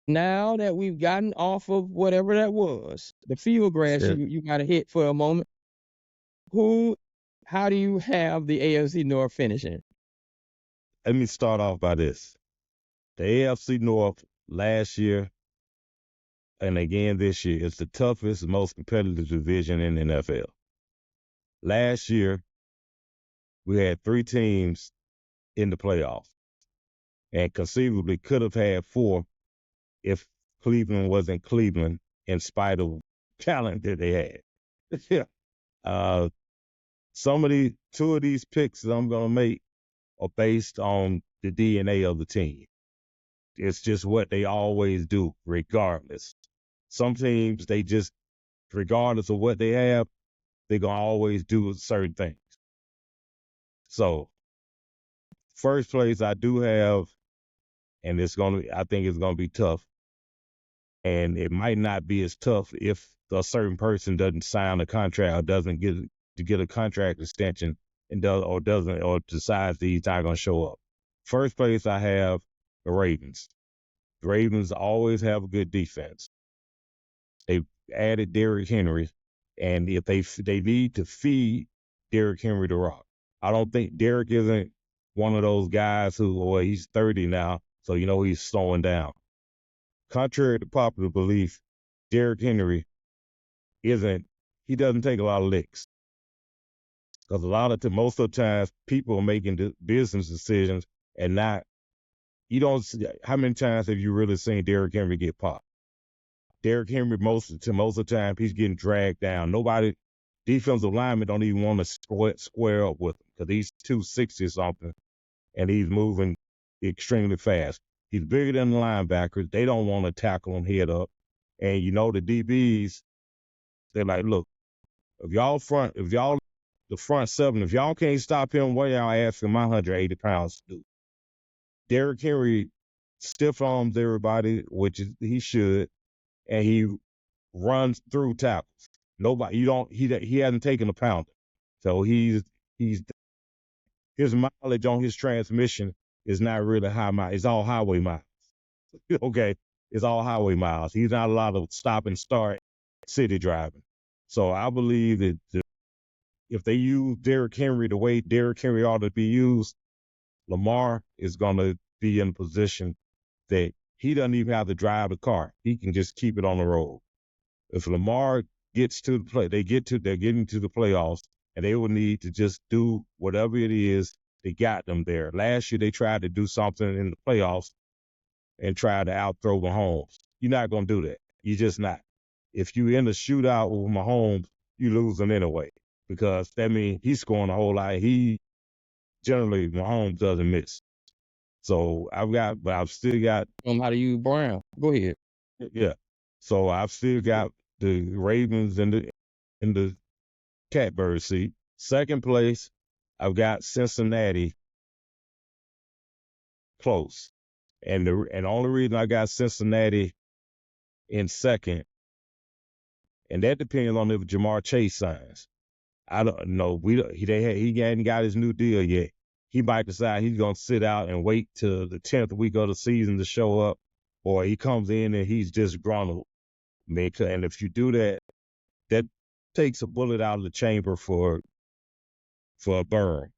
that we've gotten off of whatever that was, the field grass Sure. you got to hit for a moment. How do you have the AFC North finishing? Let me start off by this. The AFC North last year and again this year is the toughest, most competitive division in the NFL. Last year, we had 3 teams in the playoffs and conceivably could have had 4 if Cleveland wasn't Cleveland in spite of talent that they had. Yeah. Two of these picks that I'm going to make are based on the DNA of the team. It's just what they always do, regardless. Some teams, they just, regardless of what they have, they're going to always do certain things. So, first place I do have, and I think it's going to be tough. And it might not be as tough if a certain person doesn't sign a contract or doesn't get a contract extension or decides that he's not going to show up. First place I have the Ravens. The Ravens always have a good defense. They've added Derrick Henry, and if they need to feed Derrick Henry the rock. I don't think Derrick isn't one of those guys he's 30 now, so he's slowing down. Contrary to popular belief, Derrick Henry he doesn't take a lot of licks. Because most of the times, people are making business decisions and you don't see, how many times have you really seen Derrick Henry get popped? Derrick Henry, most of the time, he's getting dragged down. Defensive linemen don't even want to square up with him because he's 260 something and he's moving extremely fast. He's bigger than the linebackers. They don't want to tackle him head up. And the DBs, they're like, look, the front 7, if y'all can't stop him, what y'all asking my 180 pounds to do? Derrick Henry stiff arms everybody, he should, and he runs through tackles. He hasn't taken a pound. So his mileage on his transmission is not really high miles. It's all highway miles. Okay. It's all highway miles. He's not a lot of stop and start city driving. So I believe that if they use Derrick Henry the way Derrick Henry ought to be used, Lamar is going to be in a position that he doesn't even have to drive the car. He can just keep it on the road. If Lamar gets to they're getting to the playoffs, and they will need to just do whatever it is that got them there. Last year, they tried to do something in the playoffs and try to outthrow Mahomes. You're not going to do that. You're just not. If you in a shootout with Mahomes, you're losing anyway because that means he's scoring a whole lot. Mahomes doesn't miss. So I've still got. How do you Brown? Go ahead. Yeah. So I've still got the Ravens in the catbird seat. Second place, I've got Cincinnati close. And the only reason I got Cincinnati in second, and that depends on if Jamar Chase signs. I don't know. He hadn't got his new deal yet. He might decide he's gonna sit out and wait till the 10th week of the season to show up, or he comes in and he's disgruntled. And if you do that, that takes a bullet out of the chamber for Burrow.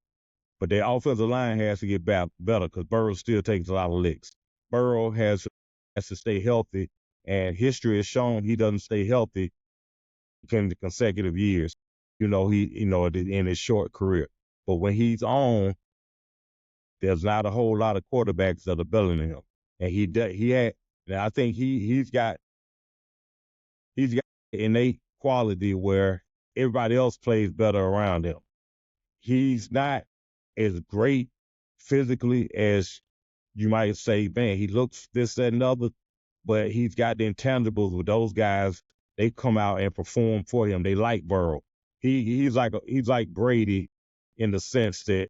But their offensive line has to get better because Burrow still takes a lot of licks. Burrow has to stay healthy, and history has shown he doesn't stay healthy in the consecutive years. In his short career. But when he's on, there's not a whole lot of quarterbacks that are better than him. And I think he's got innate quality where everybody else plays better around him. He's not as great physically as you might say, man, he looks this, that, and the other, but he's got the intangibles with those guys. They come out and perform for him. They like Burrow. He's like Brady in the sense that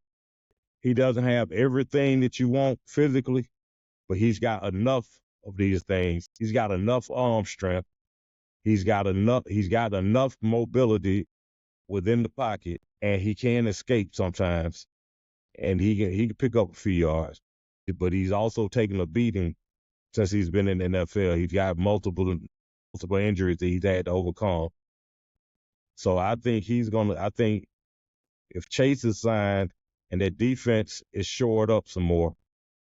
he doesn't have everything that you want physically, but he's got enough of these things. He's got enough arm strength. He's got enough mobility within the pocket, and he can escape sometimes, and he can pick up a few yards. But he's also taken a beating since he's been in the NFL. He's got multiple injuries that he's had to overcome. So I think if Chase is signed and that defense is shored up some more,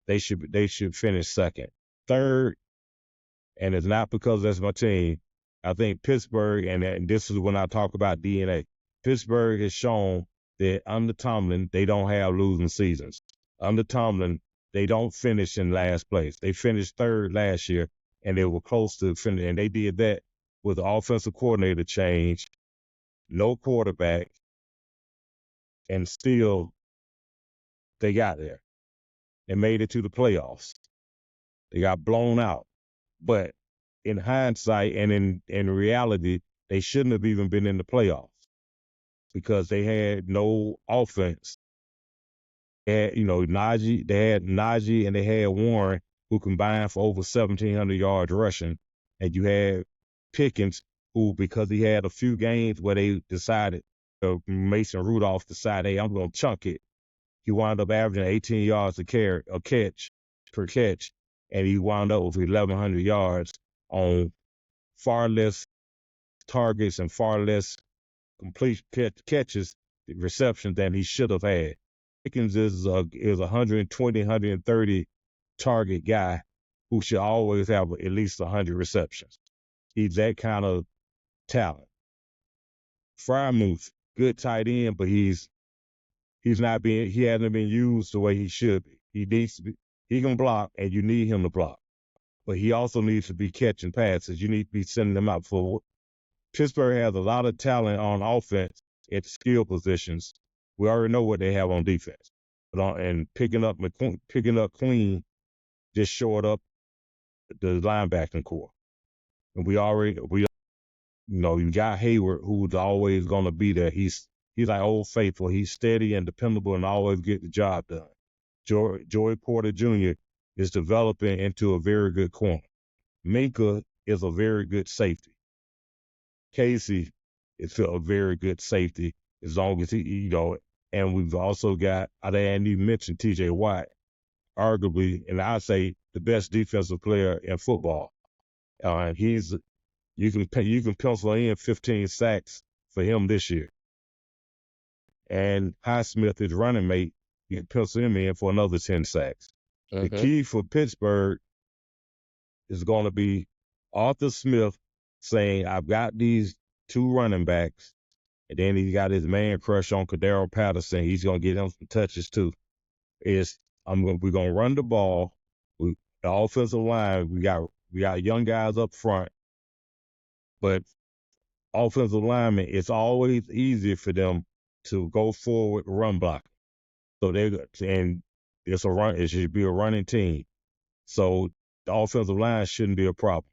they should finish second. Third, and it's not because that's my team, I think Pittsburgh, and this is when I talk about DNA, Pittsburgh has shown that under Tomlin, they don't have losing seasons. Under Tomlin, they don't finish in last place. They finished third last year, and they were close to finishing, and they did that with the offensive coordinator change, no quarterback, and still they got there. They made it to the playoffs. They got blown out. But in hindsight and in reality, they shouldn't have even been in the playoffs because they had no offense. They had, Najee and they had Warren, who combined for over 1,700 yards rushing. And you had Pickens, who, because he had a few games where they decided, Mason Rudolph decided, hey, I'm going to chunk it. He wound up averaging 18 yards per catch, and he wound up with 1,100 yards on far less targets and far less complete catches, receptions than he should have had. Pickens is a 120, 130 target guy who should always have at least 100 receptions. He's that kind of talent. Freiermuth, good tight end, but he hasn't been used the way he should be. He can block, and you need him to block. But he also needs to be catching passes. You need to be sending them out for. Pittsburgh has a lot of talent on offense at skill positions. We already know what they have on defense. And picking up clean just shored up the linebacking core. And you got Hayward, who's always going to be there. He's like Old Faithful. He's steady and dependable and always get the job done. Joey Porter Jr. is developing into a very good corner. Minka is a very good safety. Casey is a very good safety as long as he, and we've also got, I didn't even mention TJ Watt, arguably, and I say the best defensive player in football. You can pencil in 15 sacks for him this year. And Highsmith, his running mate, you can pencil him in for another 10 sacks. The key for Pittsburgh is going to be Arthur Smith saying, I've got these two running backs, and then he's got his man crush on Cordarrelle Patterson. He's going to get him some touches too. We're going to run the ball. The offensive line, we got young guys up front, but offensive linemen, it's always easier for them to go forward run block. So it should be a running team. So the offensive line shouldn't be a problem.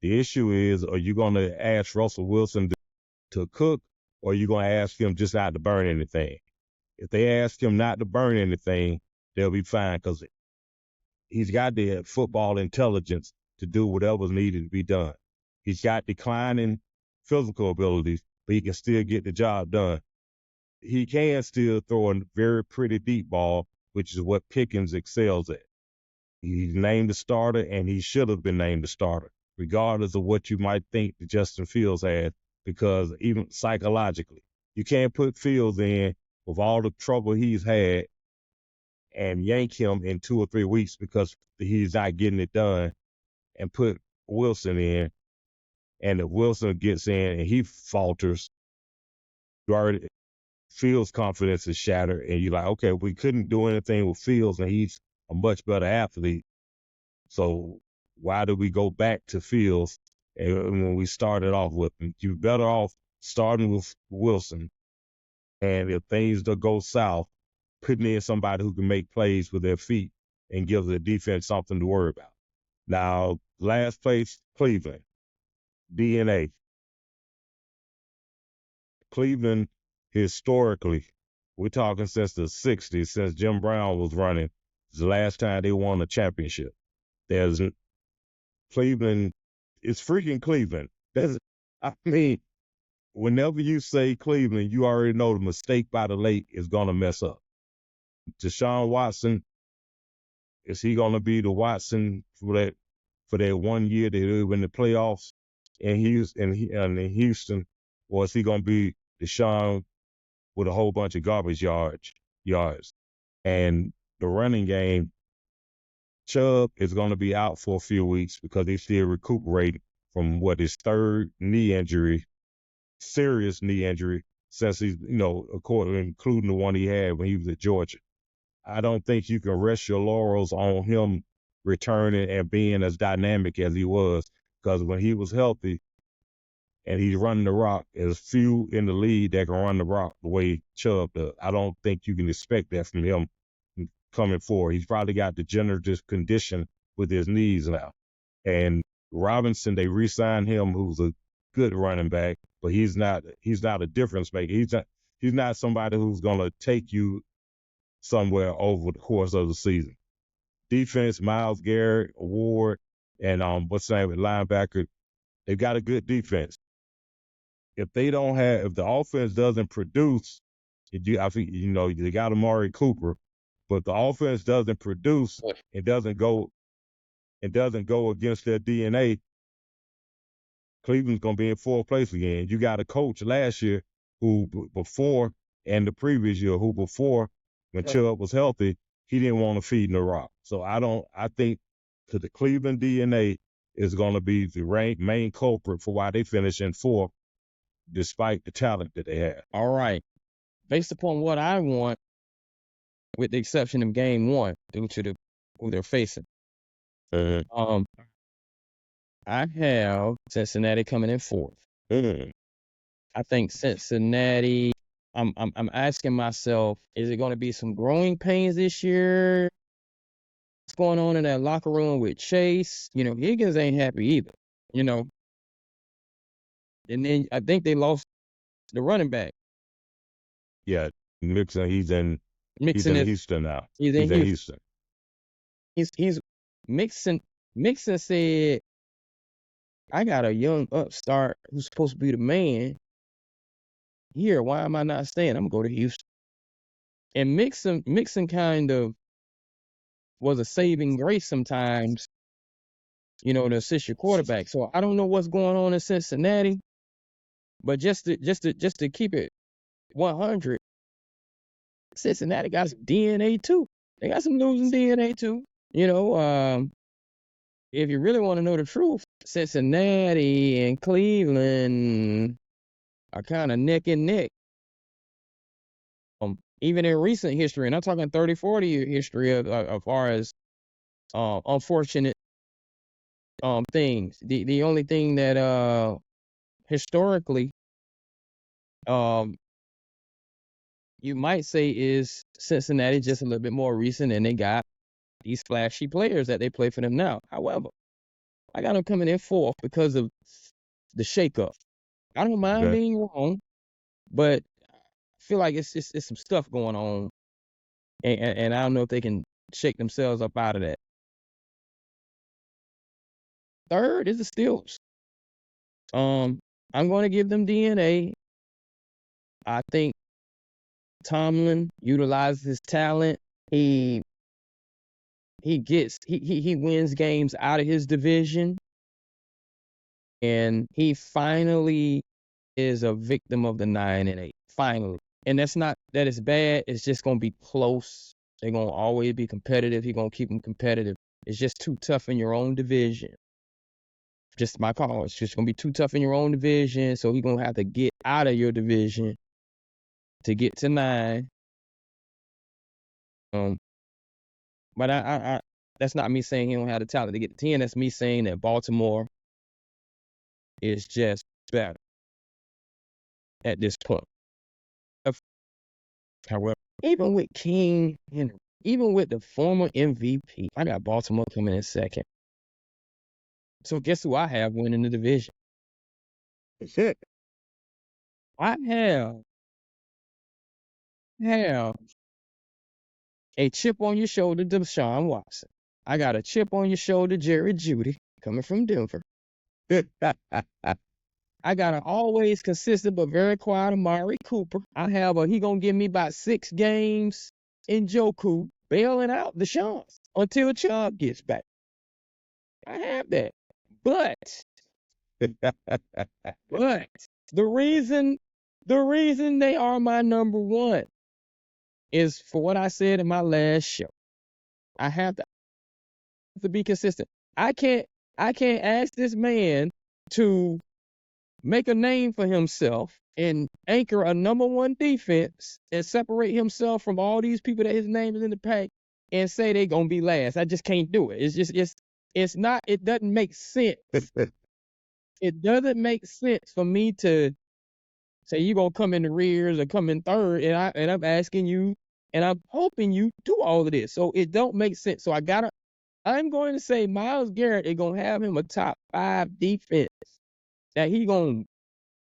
The issue is, are you going to ask Russell Wilson to cook, or are you going to ask him just not to burn anything? If they ask him not to burn anything, they'll be fine because he's got the football intelligence to do whatever's needed to be done. He's got declining physical abilities, but he can still get the job done. He can still throw a very pretty deep ball, which is what Pickens excels at. He's named the starter, and he should have been named the starter, regardless of what you might think that Justin Fields had, because even psychologically, you can't put Fields in with all the trouble he's had and yank him in 2 or 3 weeks because he's not getting it done, and put Wilson in. And if Wilson gets in and he falters, Fields' confidence is shattered, and you're like, okay, we couldn't do anything with Fields, and he's a much better athlete. So why do we go back to Fields when we started off with him? You're better off starting with Wilson. And if things don't go south, putting in somebody who can make plays with their feet and give the defense something to worry about. Now, last place, Cleveland, DNA. Cleveland, historically, we're talking since the 60s, since Jim Brown was running, it's the last time they won a championship. There's Cleveland, it's freaking Cleveland. I mean, whenever you say Cleveland, you already know the mistake by the lake is going to mess up. Deshaun Watson, is he going to be the Watson for that 1 year that they win the playoffs in Houston, or is he going to be Deshaun with a whole bunch of garbage yards? And the running game, Chubb is going to be out for a few weeks because he's still recuperating from his third knee injury, serious knee injury, since he's, including the one he had when he was at Georgia. I don't think you can rest your laurels on him returning and being as dynamic as he was, because when he was healthy and he's running the rock, there's few in the league that can run the rock the way Chubb does. I don't think you can expect that from him coming forward. He's probably got degenerative condition with his knees now. And Robinson, they re-signed him, who's a good running back, but he's not a difference maker. He's not somebody who's going to take you somewhere over the course of the season. Defense, Myles Garrett, Ward, and what's the name of linebacker, they've got a good defense. If the offense doesn't produce, I think, they got Amari Cooper, but the offense doesn't produce, it doesn't go against their DNA, Cleveland's going to be in fourth place again. You got a coach last year and the previous year, when Chubb was healthy, he didn't want to feed in the rock. So I think to the Cleveland DNA is going to be the main culprit for why they finish in fourth, despite the talent that they have. All right. Based upon what I want, with the exception of game one, due to who they're facing, I have Cincinnati coming in fourth. I think Cincinnati, I'm asking myself, is it going to be some growing pains this year? What's going on in that locker room with Chase? Higgins ain't happy either, And then I think they lost the running back. Yeah, Mixon, he's in Houston now. He's in Houston. He's Mixon said, I got a young upstart who's supposed to be the man here. Why am I not staying? I'm going to go to Houston. And Mixon kind of was a saving grace sometimes, to assist your quarterback. So I don't know what's going on in Cincinnati, but just to keep it 100, Cincinnati got some DNA too. They got some losing DNA too. If you really want to know the truth, Cincinnati and Cleveland are kind of neck and neck. Even in recent history, and I'm talking 30, 40 year history as far as unfortunate things. The only thing that historically you might say is Cincinnati just a little bit more recent, and they got these flashy players that they play for them now. However, I got them coming in fourth because of the shakeup. I don't mind being wrong, but I feel like it's some stuff going on, and I don't know if they can shake themselves up out of that. Third is the Steelers. I'm going to give them DNA. I think Tomlin utilizes his talent. He wins games out of his division, and he finally is a victim of the 9-8. Finally. And that's not that it's bad. It's just going to be close. They're going to always be competitive. He's going to keep them competitive. It's just too tough in your own division. Just my call. It's just going to be too tough in your own division. So he's going to have to get out of your division to get to 9. But I that's not me saying he don't have the talent to get to 10. That's me saying that Baltimore is just better at this point. However, even with King and even with the former MVP, I got Baltimore coming in second. So guess who I have winning the division? Shit. I have a chip on your shoulder, Deshaun Watson. I got a chip on your shoulder, Jerry Jeudy, coming from Denver. I got an always consistent but very quiet Amari Cooper. I have he gonna give me about 6 games in Njoku, bailing out Deshaun until Chubb gets back. I have that. But the reason they are my number one is for what I said in my last show. I have to be consistent. I can't ask this man to make a name for himself and anchor a number one defense and separate himself from all these people that his name is in the pack and say they're gonna be last. I just can't do it. It doesn't make sense. It doesn't make sense for me to say you're gonna come in the rears or come in third, and I'm asking you and I'm hoping you do all of this. So it don't make sense. So I'm going to say Myles Garrett is gonna have him a top 5 defense that he gonna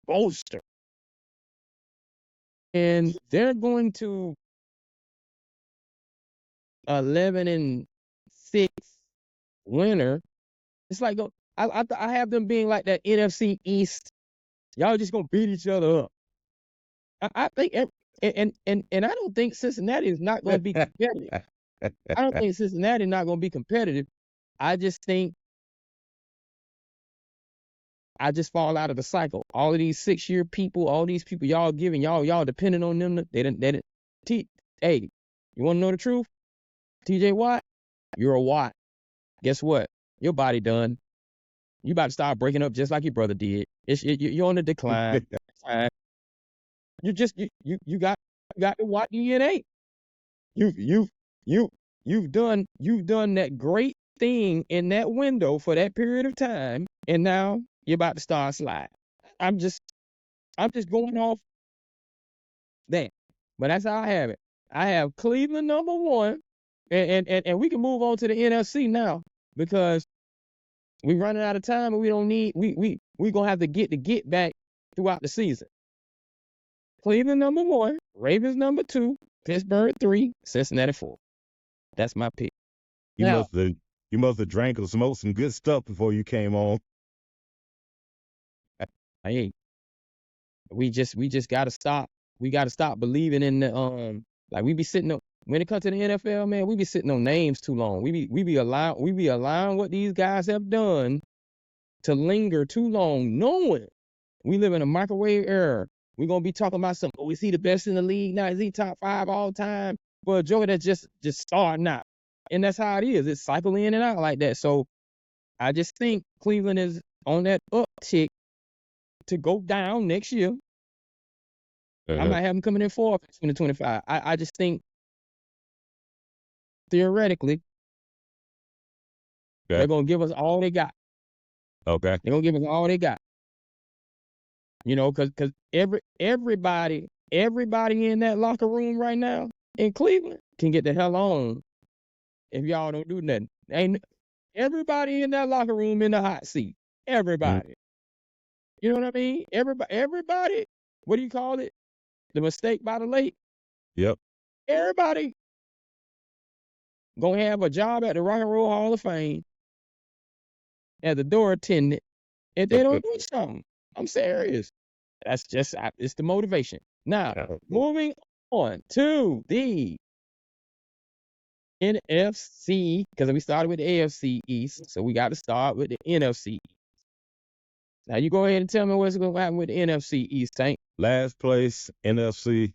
bolster. And they're going to 11-6 winner. It's like I have them being like that NFC East. Y'all just gonna beat each other up. I think and I don't think Cincinnati is not gonna be competitive. I don't think Cincinnati is not gonna be competitive. I just think I just fall out of the cycle. All of these 6-year people, all these people y'all giving, y'all depending on them. They didn't. Hey, you want to know the truth? TJ Watt, you're a Watt. Guess what? Your body done. You about to start breaking up just like your brother did. You're on the decline. You got the Watt DNA. You've done that great thing in that window for that period of time, and now you're about to start slide. I'm just going off that. But that's how I have it. I have Cleveland number 1, and we can move on to the NFC now because we're running out of time and we don't need we gonna have to get back throughout the season. Cleveland number 1, Ravens number 2, Pittsburgh 3, Cincinnati 4. That's my pick. You Now, must have drank or smoked some good stuff before you came on. hey, we just gotta stop. We gotta stop believing in the like we be sitting up when it comes to the NFL, man, we be sitting on names too long. We be allowing what these guys have done to linger too long, knowing we live in a microwave era. We're gonna be talking about something. Oh, is he the best in the league now? Is he top 5 all time? Well, Joker that's just starting out. And that's how it is. It's cycling in and out like that. So I just think Cleveland is on that uptick to go down next year. I might have them coming in 4th in 2025. I just think theoretically they're gonna give us all they got. Okay. They're gonna give us all they got. You know, because everybody in that locker room right now in Cleveland can get the hell on if y'all don't do nothing. Ain't everybody in that locker room in the hot seat. Everybody. You know what I mean? Everybody, what do you call it? The mistake by the lake? Yep. Everybody gonna have a job at the Rock and Roll Hall of Fame as a door attendant if they don't do something. I'm serious. That's just, it's the motivation. Now, moving on to the NFC, because we started with the AFC East, so we got to start with the NFC East. Now, you go ahead and tell me what's going to happen with the NFC East, Tank. Last place, NFC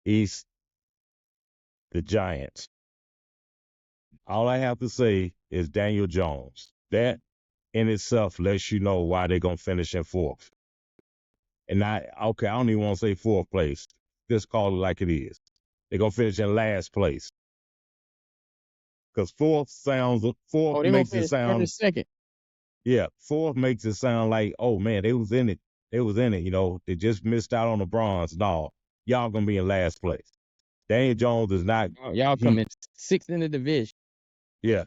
East, the Giants. All I have to say is Daniel Jones. That in itself lets you know why they're going to finish in 4th. And I don't even want to say 4th place. Just call it like it is. They're going to finish in last place. Because 4th makes it sound. Second. Yeah, 4th makes it sound like, oh man, they was in it. You know, they just missed out on the bronze. No, y'all going to be in last place. Daniel Jones is not. Y'all He coming sixth in the division. yeah.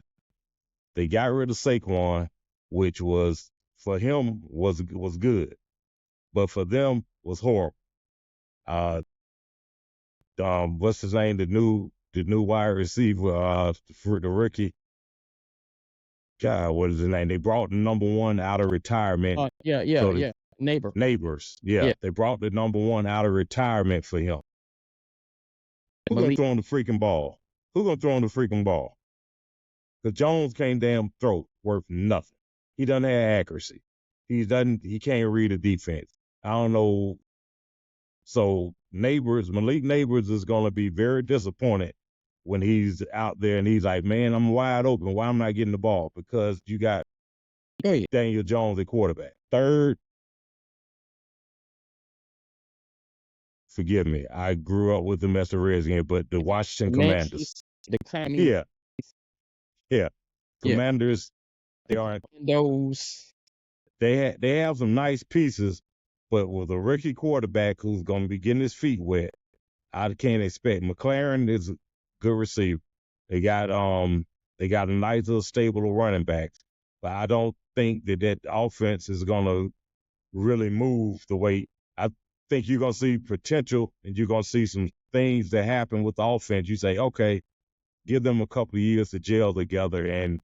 They got rid of Saquon, which was for him was good, but for them was horrible. Uh, what's his name? The new wide receiver, for the rookie. God, what is his name? They brought the number one out of retirement. Yeah. Neighbor. Neighbors, Yeah. they brought the number one out of retirement for him. Who's gonna Malik. throw him the freaking ball? Who's gonna throw him the freaking ball? Because Jones can't damn throw worth nothing. He doesn't have accuracy. He can't read a defense. I don't know. So Malik Neighbors is gonna be very disappointed when he's out there and he's like, man, I'm wide open. Why am I not getting the ball? Because you got Go ahead. Daniel Jones at quarterback. Third, forgive me, I grew up with them as a Redskin, but the Washington Commanders. The Commanders. Yeah. Commanders, they aren't. Those. They have some nice pieces, but with a rookie quarterback who's going to be getting his feet wet, I can't expect. McLaren is a good receiver. They got a nice little stable of running backs, but I don't think that offense is going to really move the way. I think you're going to see potential and you're going to see some things that happen with the offense. You say, okay, give them a couple of years to gel together and,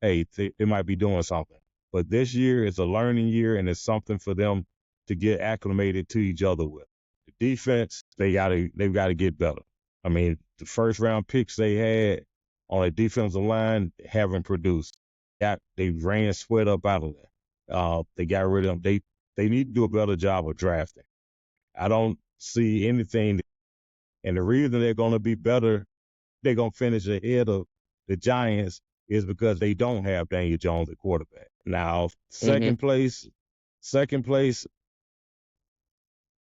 hey, they might be doing something. But this year is a learning year and it's something for them to get acclimated to each other with. The defense, they've got to get better. I mean, the first round picks they had on a defensive line haven't produced. They ran Sweat up out of there. They got rid of them. They need to do a better job of drafting. I don't see anything. And the reason they're going to be better, they're going to finish ahead of the Giants is because they don't have Daniel Jones at quarterback. Now, second place,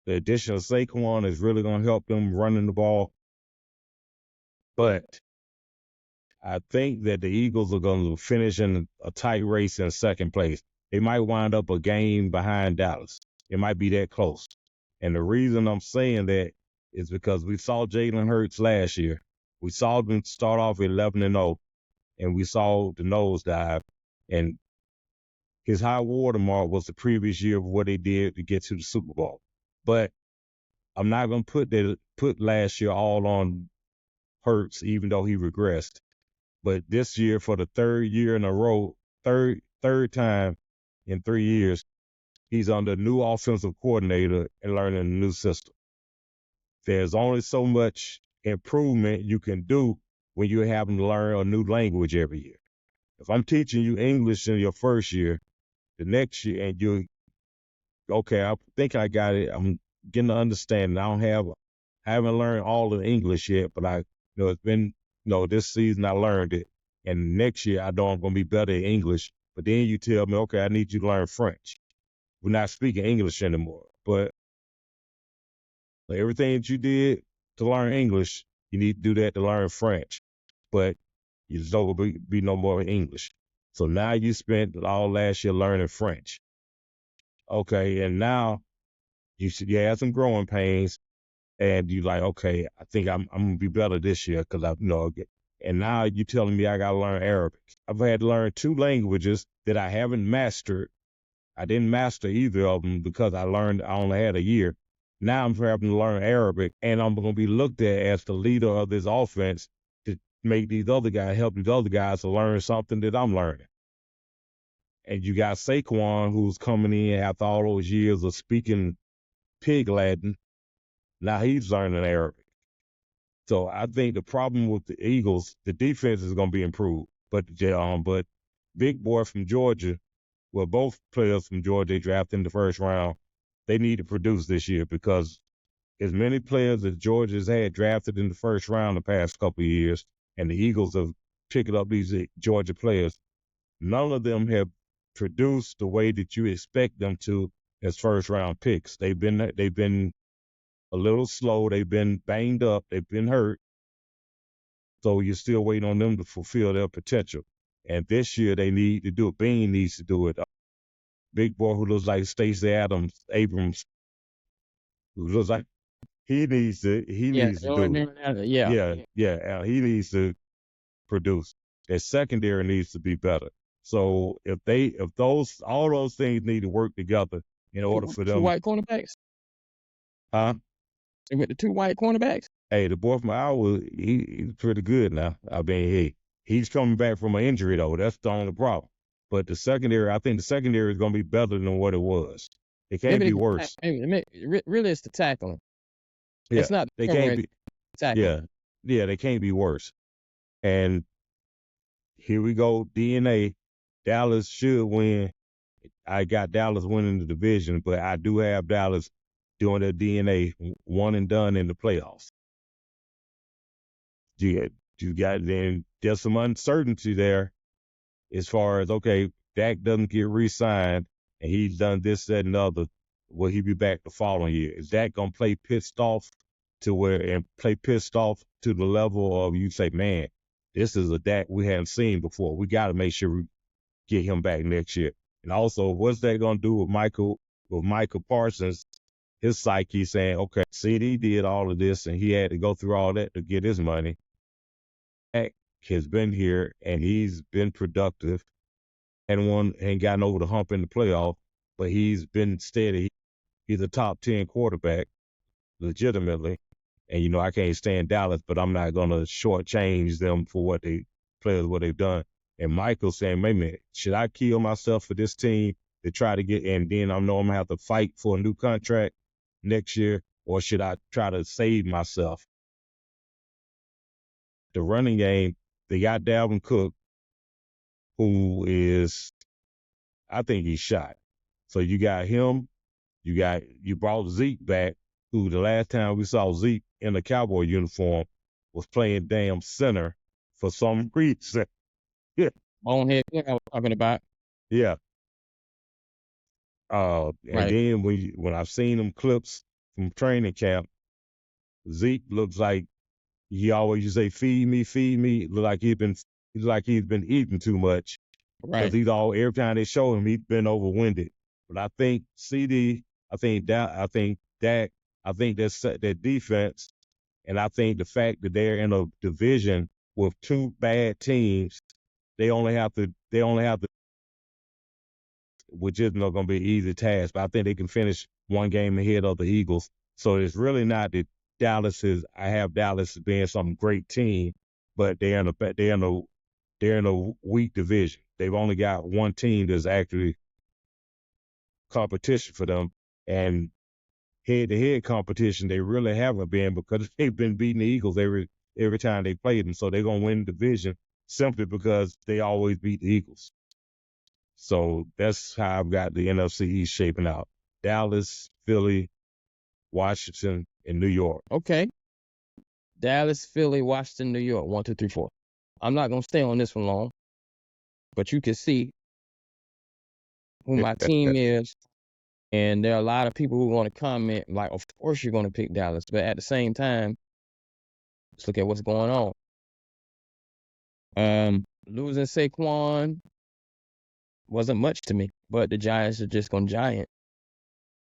the addition of Saquon is really going to help them running the ball. But I think that the Eagles are going to finish in a tight race in second place. They might wind up a game behind Dallas. It might be that close. And the reason I'm saying that is because we saw Jalen Hurts last year. We saw them start off 11-0, and we saw the nosedive. And his high watermark was the previous year of what they did to get to the Super Bowl. But I'm not going to put last year all on Hurts, even though he regressed. But this year, for the third year in a row, third time in 3 years, he's under a new offensive coordinator and learning a new system. There's only so much improvement you can do when you're having to learn a new language every year. If I'm teaching you English in your first year, the next year, and okay, I think I got it. I'm getting to understand. I haven't learned all of the English yet, but it's been, this season I learned it. And next year I know I'm going to be better at English. But then you tell me, okay, I need you to learn French. We're not speaking English anymore. But everything that you did to learn English, you need to do that to learn French. But you just don't be no more English. So now you spent all last year learning French. Okay, and now you had some growing pains, and you like, okay, I think I'm gonna be better this year because and now you telling me I gotta learn Arabic. I've had to learn 2 languages that I haven't mastered. I didn't master either of them because I only had a year. Now I'm having to learn Arabic, and I'm gonna be looked at as the leader of this offense to help these other guys to learn something that I'm learning. And you got Saquon, who's coming in after all those years of speaking pig Latin. Now he's learning Arabic. So I think the problem with the Eagles, the defense is going to be improved. But big boy from Georgia, both players from Georgia they drafted in the first round, they need to produce this year because as many players as Georgia's had drafted in the first round the past couple of years, and the Eagles have picked up these Georgia players, none of them have produced the way that you expect them to as first round picks. They've been a little slow. They've been banged up. They've been hurt. So you're still waiting on them to fulfill their potential. And this year they need to do it. Bean needs to do it. Big boy who looks like Stacey Abrams, who looks like he needs to Yeah, do it. yeah. Yeah, he needs to produce. Their secondary needs to be better. So if all those things need to work together in order for Two them, white cornerbacks. huh? And with the two white cornerbacks. Hey, the boy from Iowa, he's pretty good now. I mean, he's coming back from an injury though. That's the only problem. But the secondary, I think the secondary is going to be better than what it was. It can't Maybe be it's worse. really it's the tackling. Yeah, It's not they the can't covering, be. tackling. Yeah, they can't be worse. And here we go, DNA. Dallas should win. I got Dallas winning the division, but I do have Dallas doing their DNA one and done in the playoffs. You got then there's some uncertainty there as far as okay, Dak doesn't get re-signed and he's done this, that, and the other. Will he be back the following year? Is Dak gonna play pissed off to the level of you say, man, this is a Dak we haven't seen before. We got to make sure we get him back next year. And also, what's that gonna do with Michael Parsons? His psyche saying, okay, CD did all of this and he had to go through all that to get his money. Dak has been here and he's been productive and ain't gotten over the hump in the playoff, but he's been steady. He's a top 10 quarterback, legitimately. And, I can't stand Dallas, but I'm not going to shortchange them for what they've done. And Michael saying, wait a minute, should I kill myself for this team to try to get, and then I know I'm going to have to fight for a new contract next year, or should I try to save myself? The running game, they got Dalvin Cook, who is, I think he's shot. So you got him, you brought Zeke back, who the last time we saw Zeke in a Cowboy uniform was playing damn center for some reason. Yeah. Bonehead, I was talking about. Yeah. And Right. then when I've seen them clips from training camp, Zeke looks like he always used to say, feed me. Look like he's been eating too much. Right. Because every time they show him, he's been overwinded. But I think CD, I think Dak, I think that's their defense, and I think the fact that they're in a division with two bad teams, they only have to, which is not going to be an easy task. But I think they can finish one game ahead of the Eagles. So it's really not that I have Dallas being some great team, but they're in a weak division. They've only got one team that's actually competition for them, and head-to-head competition they really haven't been because they've been beating the Eagles every time they played them. So they're gonna win the division simply because they always beat the Eagles. So that's how I've got the NFC East shaping out: Dallas, Philly, Washington, and New York. Okay. Dallas, Philly, Washington, New York. 1, 2, 3, 4. I'm not gonna stay on this one long, but you can see who my team is. And there are a lot of people who want to comment, like, of course you're going to pick Dallas. But at the same time, let's look at what's going on. Losing Saquon wasn't much to me, but the Giants are just going to giant.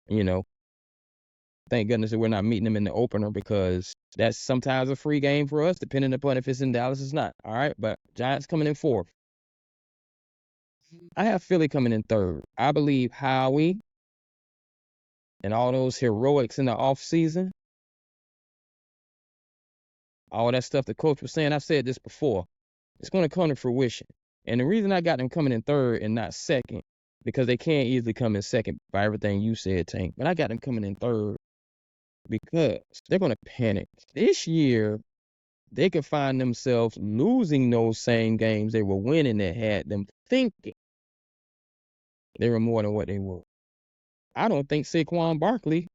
Thank goodness that we're not meeting them in the opener, because that's sometimes a free game for us, depending upon if it's in Dallas or not. All right, but Giants coming in 4th. I have Philly coming in 3rd. I believe Howie and all those heroics in the offseason, all that stuff the coach was saying, I've said this before, it's going to come to fruition. And the reason I got them coming in 3rd and not 2nd, because they can't easily come in 2nd by everything you said, Tank. But I got them coming in 3rd because they're going to panic. This year, they could find themselves losing those same games they were winning that had them thinking they were more than what they were. I don't think Saquon Barkley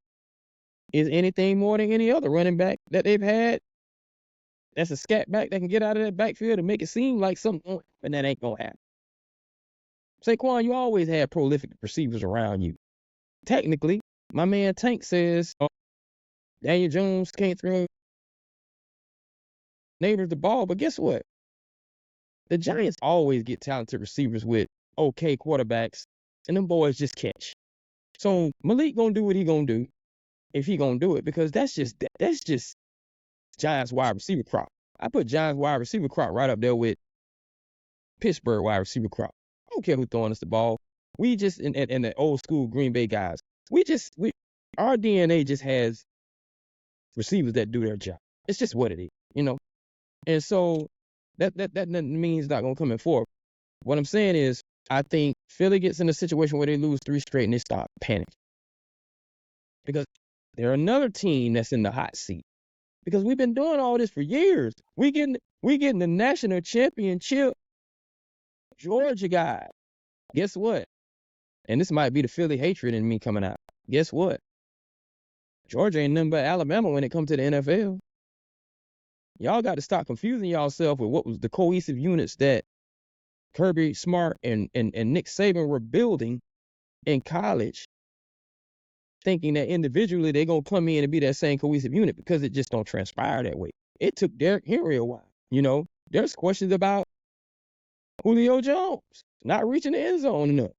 is anything more than any other running back that they've had. That's a scat back that can get out of that backfield and make it seem like something, but that ain't gonna happen. Saquon, you always had prolific receivers around you. Technically, my man Tank says Daniel Jones can't throw Neighbors the ball, but guess what? The Giants always get talented receivers with okay quarterbacks, and them boys just catch. So Malik gonna do what he gonna do, if he gonna do it, because that's just Giants wide receiver crop. I put Giants wide receiver crop right up there with Pittsburgh wide receiver crop. I don't care who's throwing us the ball. We just and the old school Green Bay guys. Our DNA just has receivers that do their job. It's just what it is, you know. And so that doesn't mean he's not gonna come in forward. What I'm saying is, I think Philly gets in a situation where they lose 3 straight and they start panicking, because they're another team that's in the hot seat. Because we've been doing all this for years. We getting the national championship Georgia guy. Guess what? And this might be the Philly hatred in me coming out. Guess what? Georgia ain't nothing but Alabama when it comes to the NFL. Y'all got to stop confusing yourself with what was the cohesive units that Kirby Smart and Nick Saban were building in college, thinking that individually they're going to come in and be that same cohesive unit, because it just don't transpire that way. It took Derrick Henry a while. You know, there's questions about Julio Jones not reaching the end zone enough.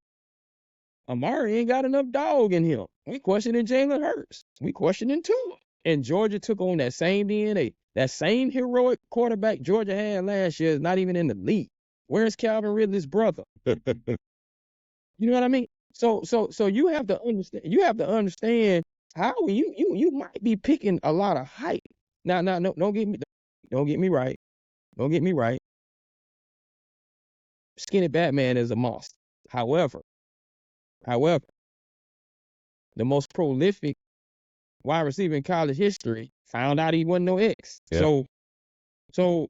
Amari ain't got enough dog in him. We questioning Jalen Hurts. We questioning Tua. And Georgia took on that same DNA. That same heroic quarterback Georgia had last year is not even in the league. Where's Calvin Ridley's brother? You know what I mean? So you have to understand. You have to understand how you might be picking a lot of hype. Now, no, don't get me right. Don't get me right. Skinny Batman is a monster. However, the most prolific wide receiver in college history found out he wasn't no X. Yeah. So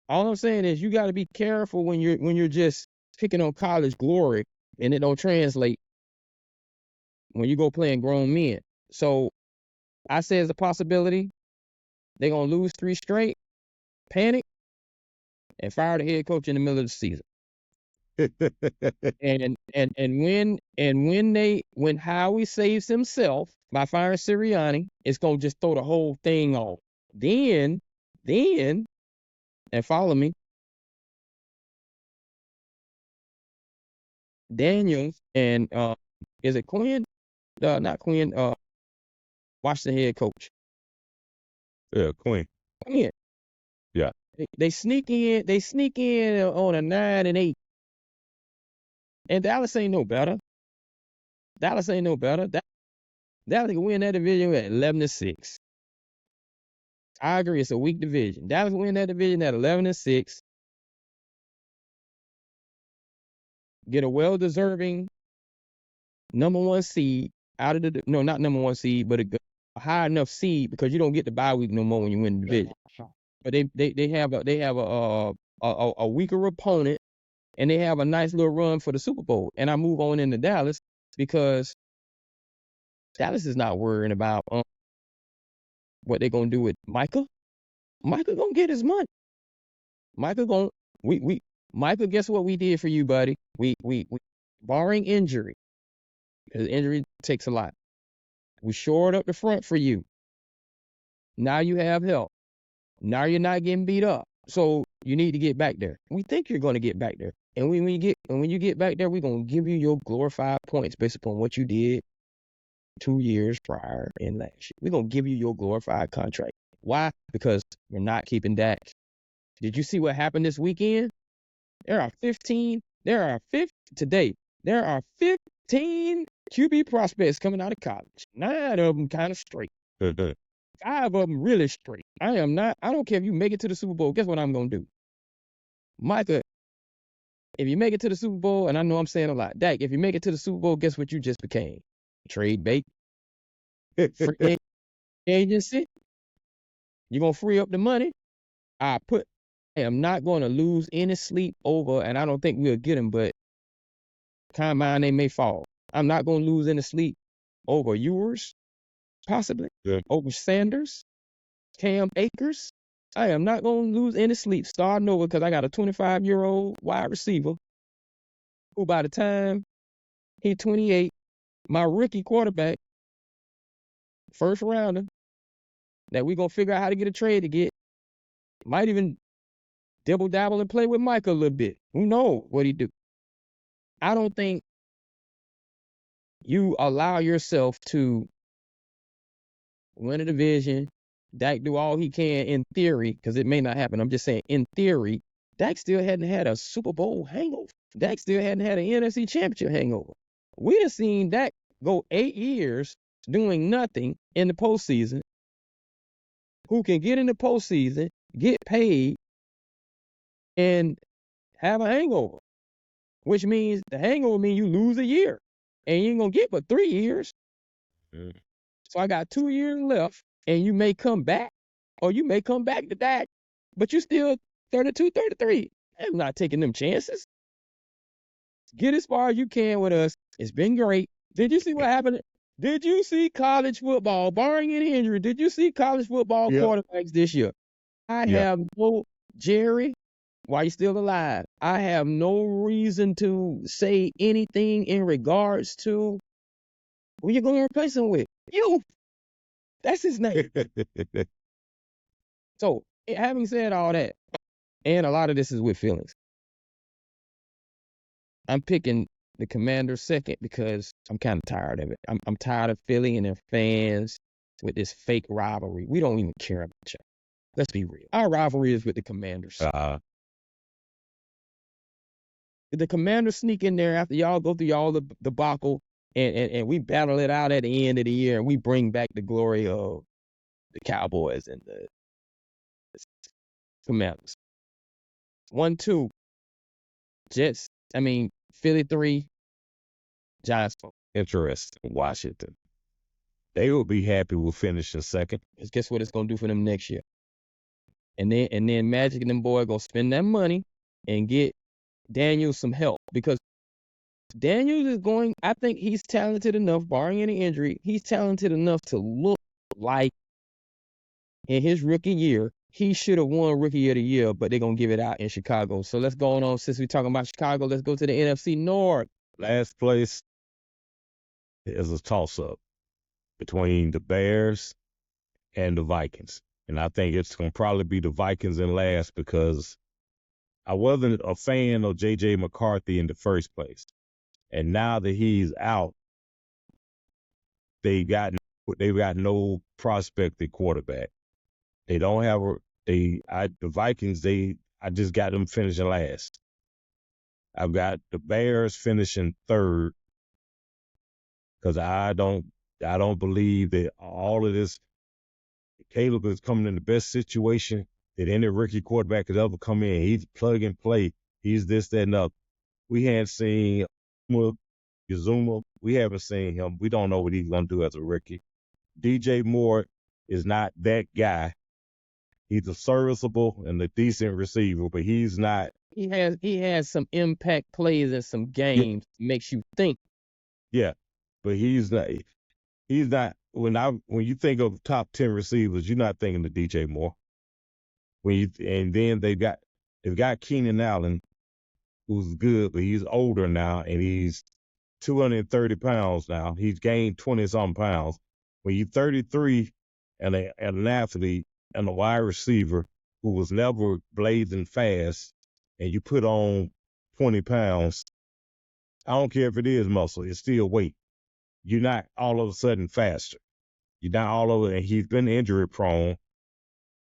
all I'm saying is, you got to be careful when you're just picking on college glory and it don't translate when you go playing grown men. So I say it's a possibility they're gonna lose 3 straight, panic, and fire the head coach in the middle of the season. When Howie saves himself by firing Sirianni, it's gonna just throw the whole thing off. Then, and follow me, Daniels and is it Quinn? Not Quinn. Washington head coach. Yeah, Quinn. Quinn. Yeah. They sneak in. They sneak in on a 9-8. And Dallas ain't no better. Dallas can win that division at 11-6. I agree, it's a weak division. Dallas win that division at 11-6. Get a well-deserving number 1 seed out of the not number 1 seed, but a high enough seed, because you don't get the bye week no more when you win the division. But they have a weaker opponent, and they have a nice little run for the Super Bowl. And I move on into Dallas, because Dallas is not worrying about what they're gonna do with Micah. Micah gonna get his money. Micah, guess what we did for you, buddy? We barring injury, because injury takes a lot. We shored up the front for you. Now you have help. Now you're not getting beat up. So you need to get back there. We think you're gonna get back there. And when you get back there, we're gonna give you your glorified points based upon what you did 2 years prior and last year. We're gonna give you your glorified contract. Why? Because we're not keeping Dak. Did you see what happened this weekend? There are 15 QB prospects coming out of college. 9 of them kind of straight. 5 of them really straight. I don't care if you make it to the Super Bowl. Guess what I'm going to do? Micah, if you make it to the Super Bowl, and I know I'm saying a lot, Dak, if you make it to the Super Bowl, guess what you just became? Trade bait. Free agency. You're going to free up the money. I am not going to lose any sleep over, and I don't think we'll get him, but combine, they may fall. I'm not going to lose any sleep over Ewers, possibly, over Sanders, Cam Akers. I am not going to lose any sleep starting over, because I got a 25-year-old wide receiver who, by the time he's 28, my rookie quarterback, first rounder, that we're going to figure out how to get a trade to get, might even dibble dabble and play with Mike a little bit. Who knows what he do? I don't think you allow yourself to win a division. Dak do all he can in theory, because it may not happen. I'm just saying in theory, Dak still hadn't had a Super Bowl hangover. Dak still hadn't had an NFC Championship hangover. We'd have seen Dak go 8 years doing nothing in the postseason, who can get in the postseason, get paid, and have a hangover, which means the hangover means you lose a year, and you ain't going to get but 3 years. Mm. So I got 2 years left, and you may come back, or you may come back to Dak, but you still 32, 33. I'm not taking them chances. Get as far as you can with us. It's been great. Did you see what happened? Did you see college football, barring any injury, did you see college football Yep. quarterbacks this year? I Yeah. have no, Jerry, while you're still alive, I have no reason to say anything in regards to who you're going to replace him with. You. That's his name. So, having said all that, and a lot of this is with feelings, I'm picking the Commanders second because I'm kind of tired of it. I'm tired of Philly and their fans with this fake rivalry. We don't even care about each other. Let's be real. Our rivalry is with the Commanders. The Commanders sneak in there after y'all go through all the debacle, and we battle it out at the end of the year, and we bring back the glory of the Cowboys and the Commanders. 1-2. Jets. Philly 3. Giants 4. Interesting. Washington. They will be happy with finishing second. Because guess what it's gonna do for them next year? And then Magic and them boys gonna spend that money and get Daniels some help, because Daniels is going. I think he's talented enough, barring any injury. He's talented enough to look like in his rookie year he should have won Rookie of the Year, but they're gonna give it out in Chicago. So let's go on. Since we're talking about Chicago, let's go to the NFC North. Last place is a toss-up between the Bears and the Vikings. And I think it's going to probably be the Vikings in last, because I wasn't a fan of J.J. McCarthy in the first place. And now that he's out, they've got no prospected quarterback. They don't have the Vikings, I just got them finishing last. I've got the Bears finishing third, because I don't believe that all of this, Caleb is coming in the best situation that any rookie quarterback could ever come in. He's plug and play. He's this, that, and other. We hadn't seen Uzomah. We haven't seen him. We don't know what he's going to do as a rookie. DJ Moore is not that guy. He's a serviceable and a decent receiver, but he's not. He has some impact plays in some games. Makes you think. Yeah, but he's not. When you think of top 10 receivers, you're not thinking of DJ Moore. And then they've got Keenan Allen, who's good, but he's older now, and he's 230 pounds now. He's gained 20-something pounds. When you're 33 and an athlete and a wide receiver who was never blazing fast, and you put on 20 pounds, I don't care if it is muscle, it's still weight. You're not all of a sudden faster. You're not all over, and he's been injury prone.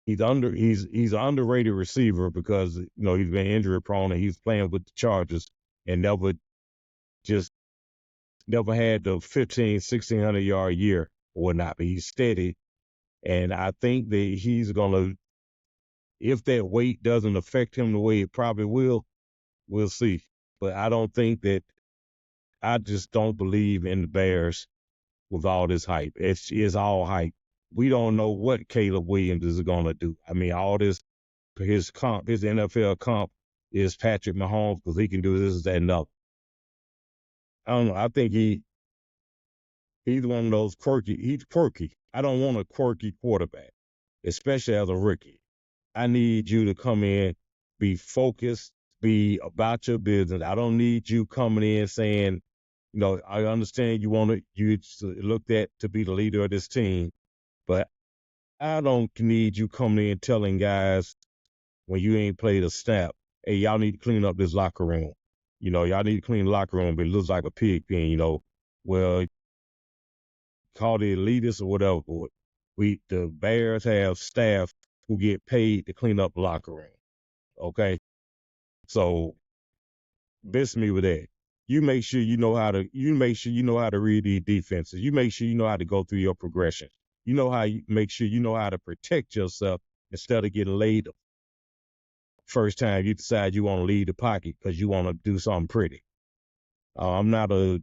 He's an underrated receiver because he's been injury prone, and he's playing with the Chargers and never had the 1,600 yard year or whatnot. But he's steady, and I think that he's gonna, if that weight doesn't affect him the way it probably will, we'll see. But I just don't believe in the Bears with all this hype. It's all hype. We don't know what Caleb Williams is going to do. All this, his NFL comp is Patrick Mahomes, because he can do this, that, and other. I don't know. I think he's one of those quirky. He's quirky. I don't want a quirky quarterback, especially as a rookie. I need you to come in, be focused, be about your business. I don't need you coming in saying, I understand you looked at to be the leader of this team, but I don't need you coming in telling guys when you ain't played a snap, hey, y'all need to clean up this locker room. Y'all need to clean the locker room, but it looks like a pig pen, well, call the elitists or whatever. The Bears have staff who get paid to clean up the locker room. Okay, so miss me with that. You make sure you know how to. You make sure you know how to read these defenses. You make sure you know how to go through your progression. You know how you make sure you know how to protect yourself instead of getting laid first time you decide you want to leave the pocket because you want to do something pretty. I'm not a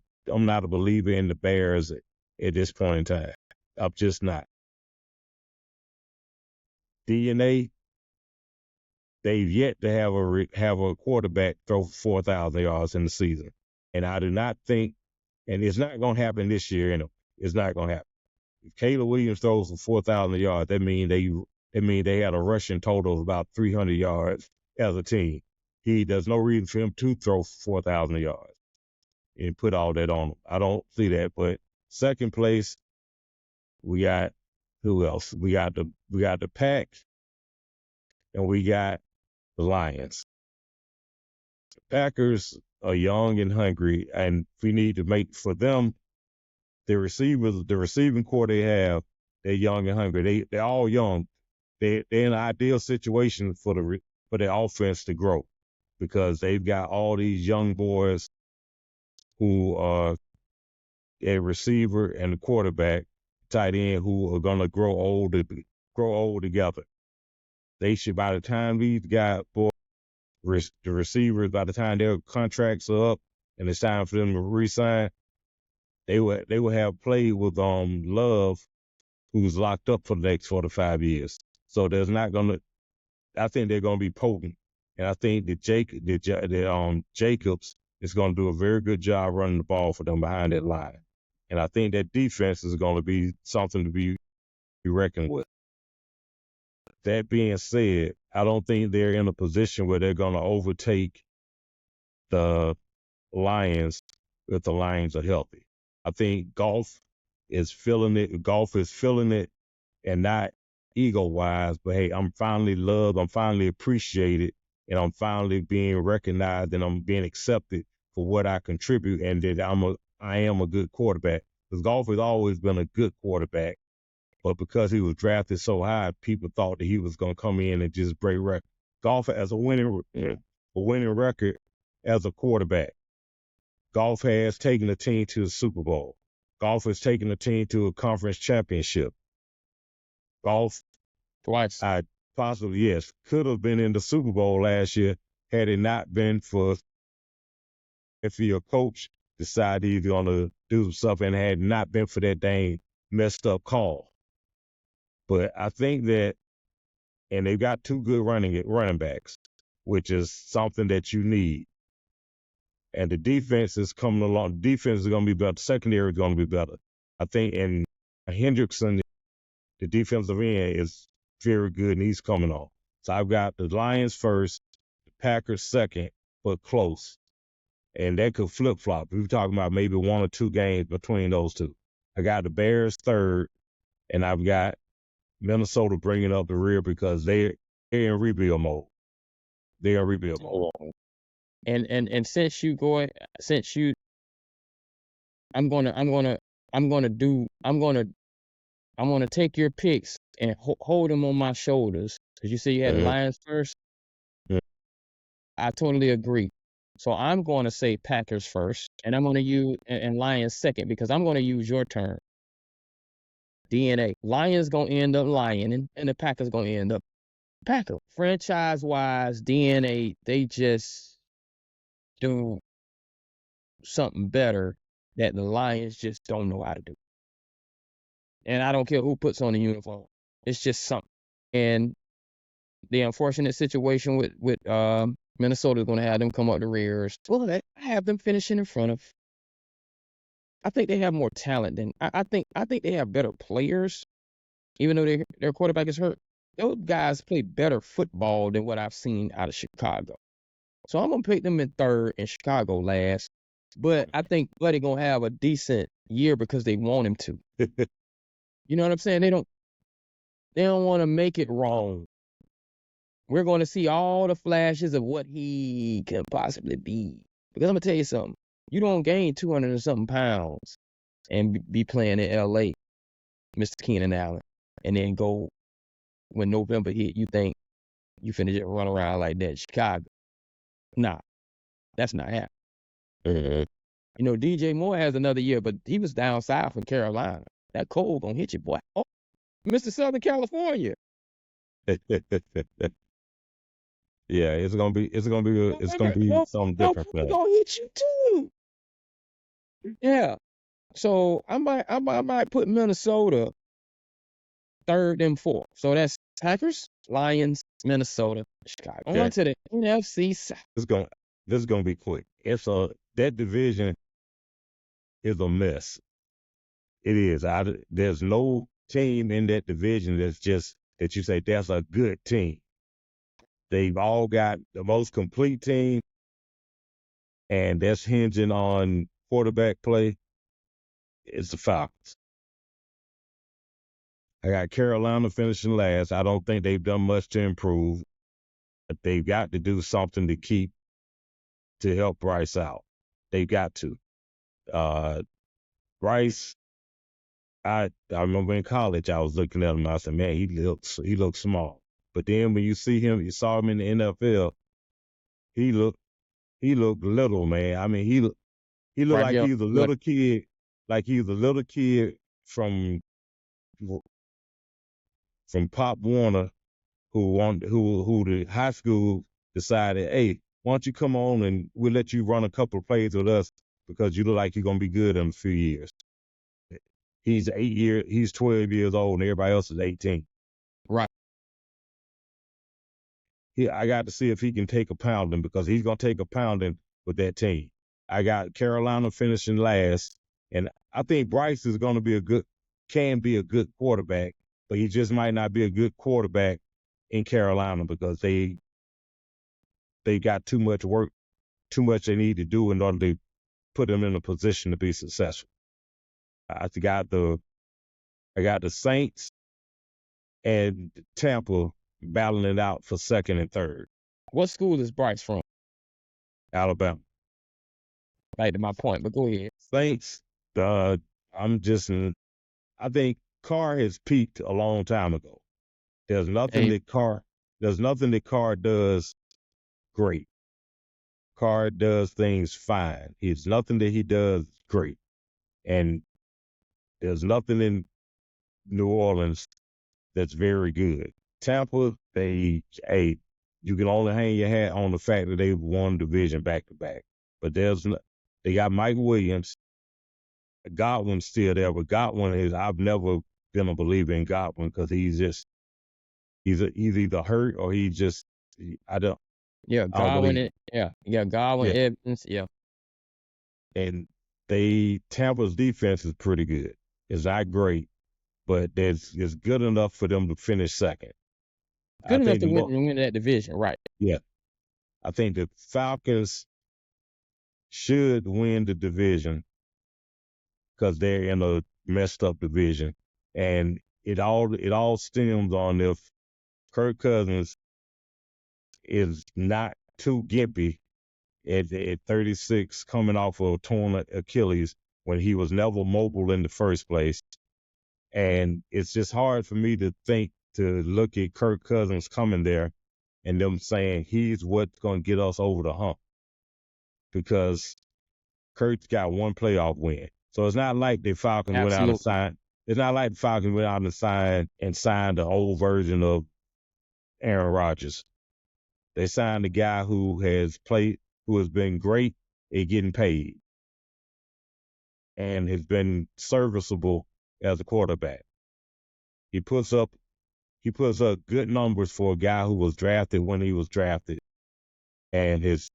believer in the Bears at this point in time. I'm just not. DNA, they've yet to have a quarterback throw for 4,000 yards in the season, and I do not think, and it's not going to happen this year. It's not going to happen. If Caleb Williams throws for 4,000 yards, that means they had a rushing total of about 300 yards as a team. There's no reason for him to throw 4,000 yards and put all that on him. I don't see that. But second place, we got who else? We got the Pack, and we got the Lions. The Packers are young and hungry, and we need to make for them the receiving core they have. They're young and hungry. They're all young. They're in an ideal situation for their offense to grow because they've got all these young boys who are a receiver and a quarterback, tight end, who are gonna grow old together. They should, by the time these guys, the receivers, by the time their contracts are up and it's time for them to re-sign, they will have played with Love, who's locked up for the next 4 to 5 years. So I think they're gonna be potent, and I think that Jacobs is gonna do a very good job running the ball for them behind that line, and I think that defense is gonna be something to be reckoned with. That being said, I don't think they're in a position where they're gonna overtake the Lions if the Lions are healthy. I think Goff is feeling it, and not ego-wise, but hey, I'm finally loved, I'm finally appreciated, and I'm finally being recognized, and I'm being accepted for what I contribute, and that I am a good quarterback. Because Goff has always been a good quarterback, but because he was drafted so high, people thought that he was going to come in and just break record. Goff has a winning record as a quarterback. Goff has taken a team to the Super Bowl. Goff has taken a team to a conference championship. Goff, Twice. could have been in the Super Bowl last year had it not been for if your coach decided he's going to do some stuff and had not been for that dang messed up call. But I think that, and they've got two good running backs, which is something that you need. And the defense is coming along. The defense is going to be better. The secondary is going to be better. I think, and Hendrickson, the defensive end, is very good, and he's coming on. So I've got the Lions first, the Packers second, but close. And that could flip-flop. We're talking about maybe 1 or 2 games between those two. I got the Bears third, and I've got Minnesota bringing up the rear because they're in rebuild mode. They are rebuild mode. And I'm gonna take your picks and hold them on my shoulders. Cause you say you had the Lions first. Yeah. I totally agree. So I'm going to say Packers first, and I'm going to use and Lions second because I'm going to use your term. DNA. Lions going to end up lying, and the Packers going to end up Packer. Franchise-wise, DNA, they just do something better that the Lions just don't know how to do. And I don't care who puts on the uniform. It's just something. And the unfortunate situation with Minnesota is going to have them come up the rears. Well, I have them finishing in front of. I think they have more talent than I think they have better players, even though their quarterback is hurt. Those guys play better football than what I've seen out of Chicago. So I'm gonna pick them in third and Chicago last. But I think Buddy gonna have a decent year because they want him to. You know what I'm saying? They don't want to make it wrong. We're going to see all the flashes of what he can possibly be. Because I'm going to tell you something. You don't gain 200 and something pounds and be playing in L.A., Mr. Keenan Allen. and then go when November hit, you think you finna just run around like that in Chicago. Nah, that's not happening. Mhm. You know, DJ Moore has another year, but he was down south in Carolina. That cold gonna hit you, boy. Oh, Mr. Southern California. Yeah, it's gonna be something No, different for it's him. gonna hit you too. Yeah. So I might put Minnesota third and fourth. So that's Packers, Lions, Minnesota, Chicago. Okay. On to the NFC South. This is gonna be quick. That division is a mess. It is. There's no team in that division that you say that's a good team. They've all got the most complete team, and that's hinging on quarterback play. It's the Falcons. I got Carolina finishing last. I don't think they've done much to improve, but they've got to do something to help Bryce out. They've got to. Bryce, I remember in college I was looking at him and I said, man, he looks small. But then when you saw him in the NFL, he looked little, man. I mean, he looked Right like there. he's a little kid, from Pop Warner who the high school decided, hey, why don't you come on and we'll let you run a couple of plays with us because you look like you're gonna be good in a few years. He's 12 years old and everybody else is 18. Right. I got to see if he can take a pounding because he's gonna take a pounding with that team. I got Carolina finishing last, and I think Bryce is gonna can be a good quarterback, but he just might not be a good quarterback in Carolina because they got too much work, too much they need to do in order to put them in a position to be successful. I got the Saints and Tampa battling it out for second and third. What school is Bryce from? Alabama. Back to my point, but go ahead. Saints, I think Carr has peaked a long time ago. There's nothing that Carr does great. Carr does things fine. It's nothing that he does great. And there's nothing in New Orleans that's very good. Tampa, you can only hang your hat on the fact that they've won division back to back. But they got Mike Williams. Godwin's still there, but I've never been a believer in Godwin because he's either hurt or I don't. Yeah, I don't Godwin. believe. Godwin, Yeah. Evans. Yeah. And Tampa's defense is pretty good. It's not great, but it's good enough for them to finish second. Good enough to win that division, right? Yeah. I think the Falcons should win the division because they're in a messed up division. And it all stems on if Kirk Cousins is not too gimpy at 36 coming off of a torn Achilles when he was never mobile in the first place. And it's just hard for me to look at Kirk Cousins coming there and them saying he's what's going to get us over the hump because Kirk's got one playoff win. So it's not like the Falcons went out and signed. It's not like the Falcons went out and signed the old version of Aaron Rodgers. They signed a guy who has been great at getting paid and has been serviceable as a quarterback. He puts up good numbers for a guy who was drafted when he was drafted and has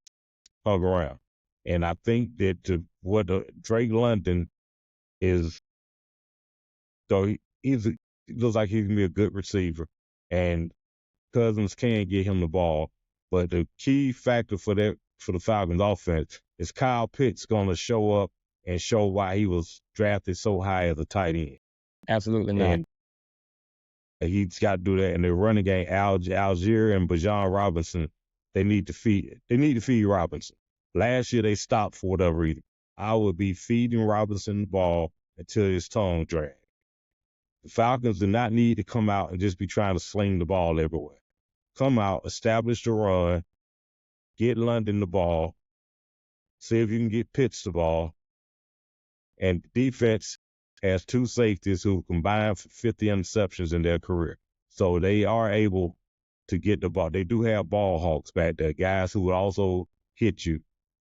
hung around. And I think that Drake London is, so he looks like he can be a good receiver, and Cousins can get him the ball. But the key factor for the Falcons offense is Kyle Pitts going to show up and show why he was drafted so high as a tight end. Absolutely not. And he's got to do that. And the running game, Algier and Bijan Robinson, they need to feed Robinson. Last year they stopped for whatever reason. I would be feeding Robinson the ball until his tongue dragged. The Falcons do not need to come out and just be trying to sling the ball everywhere. Come out, establish the run, get London the ball, see if you can get Pitts the ball. And defense has two safeties who combined for 50 interceptions in their career. So they are able to get the ball. They do have ball hawks back there, guys who will also hit you.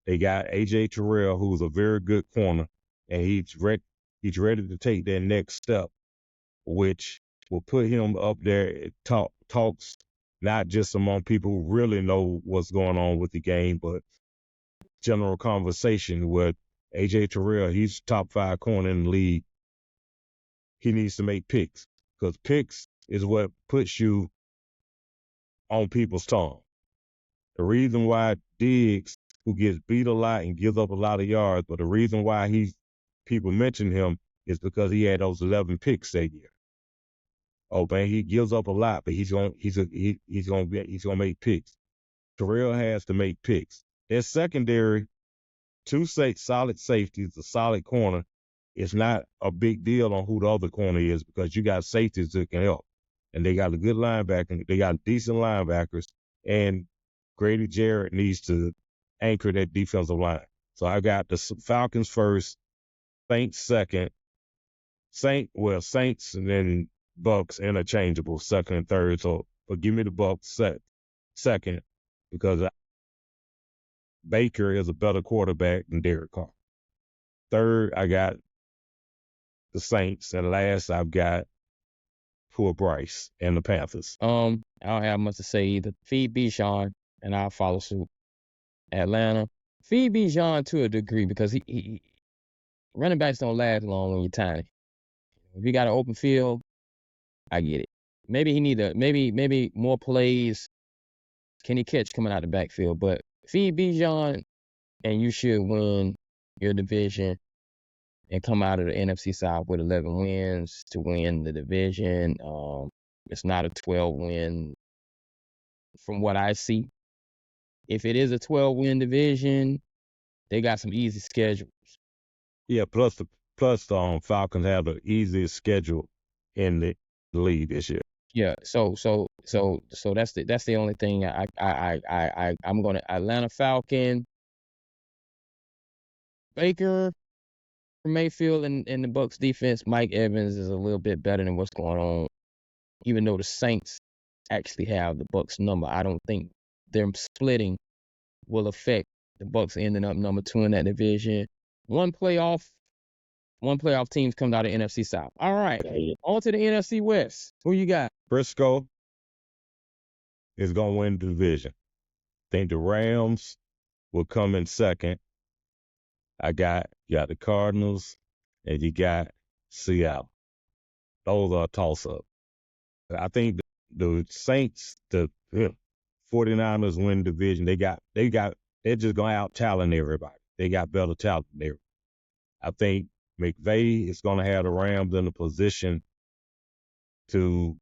They got A.J. Terrell, who's a very good corner, and he's ready to take that next step, which will put him up there. It talks not just among people who really know what's going on with the game, but general conversation with A.J. Terrell. He's top 5 corner in the league. He needs to make picks because picks is what puts you on people's tongue. The reason why Diggs, who gets beat a lot and gives up a lot of yards, but the reason why people mention him is because he had those 11 picks that year. Oh man, he gives up a lot, but he's gonna make picks. Terrell has to make picks. Their secondary, two solid safeties, a solid corner. It's not a big deal on who the other corner is because you got safeties that can help. And they got a good linebacker. They got decent linebackers. And Grady Jarrett needs to anchor that defensive line. So I got the Falcons first, Saints second, Saints and then Bucks interchangeable, second and third. But give me the Bucks second because Baker is a better quarterback than Derek Carr. Third, I got the Saints, and last I've got poor Bryce and the Panthers. I don't have much to say either. Feed Bijan, and I'll follow suit. Atlanta. Feed Bijan to a degree because he running backs don't last long when you're tiny. If you got an open field, I get it. Maybe he need maybe more plays. Can he catch coming out the backfield? But feed Bijan, and you should win your division and come out of the NFC South with 11 wins to win the division. It's not a 12-win from what I see. If it is a 12-win division, they got some easy schedules. Yeah, plus the Falcons have the easiest schedule in the league this year. Yeah, so that's the only thing I'm gonna Atlanta Falcon, Baker, Mayfield, and the Bucks defense. Mike Evans is a little bit better than what's going on. Even though the Saints actually have the Bucks number, I don't think them splitting will affect the Bucks ending up number 2 in that division. One playoff teams come out of the NFC South. All right, on to the NFC West. Who you got? Frisco is going to win the division. I think the Rams will come in second. You got the Cardinals, and you got Seattle. Those are a toss-up. I think the Saints, the 49ers win the division. They're just going to out-talent everybody. They got better talent than everybody. I think McVay is going to have the Rams in a position to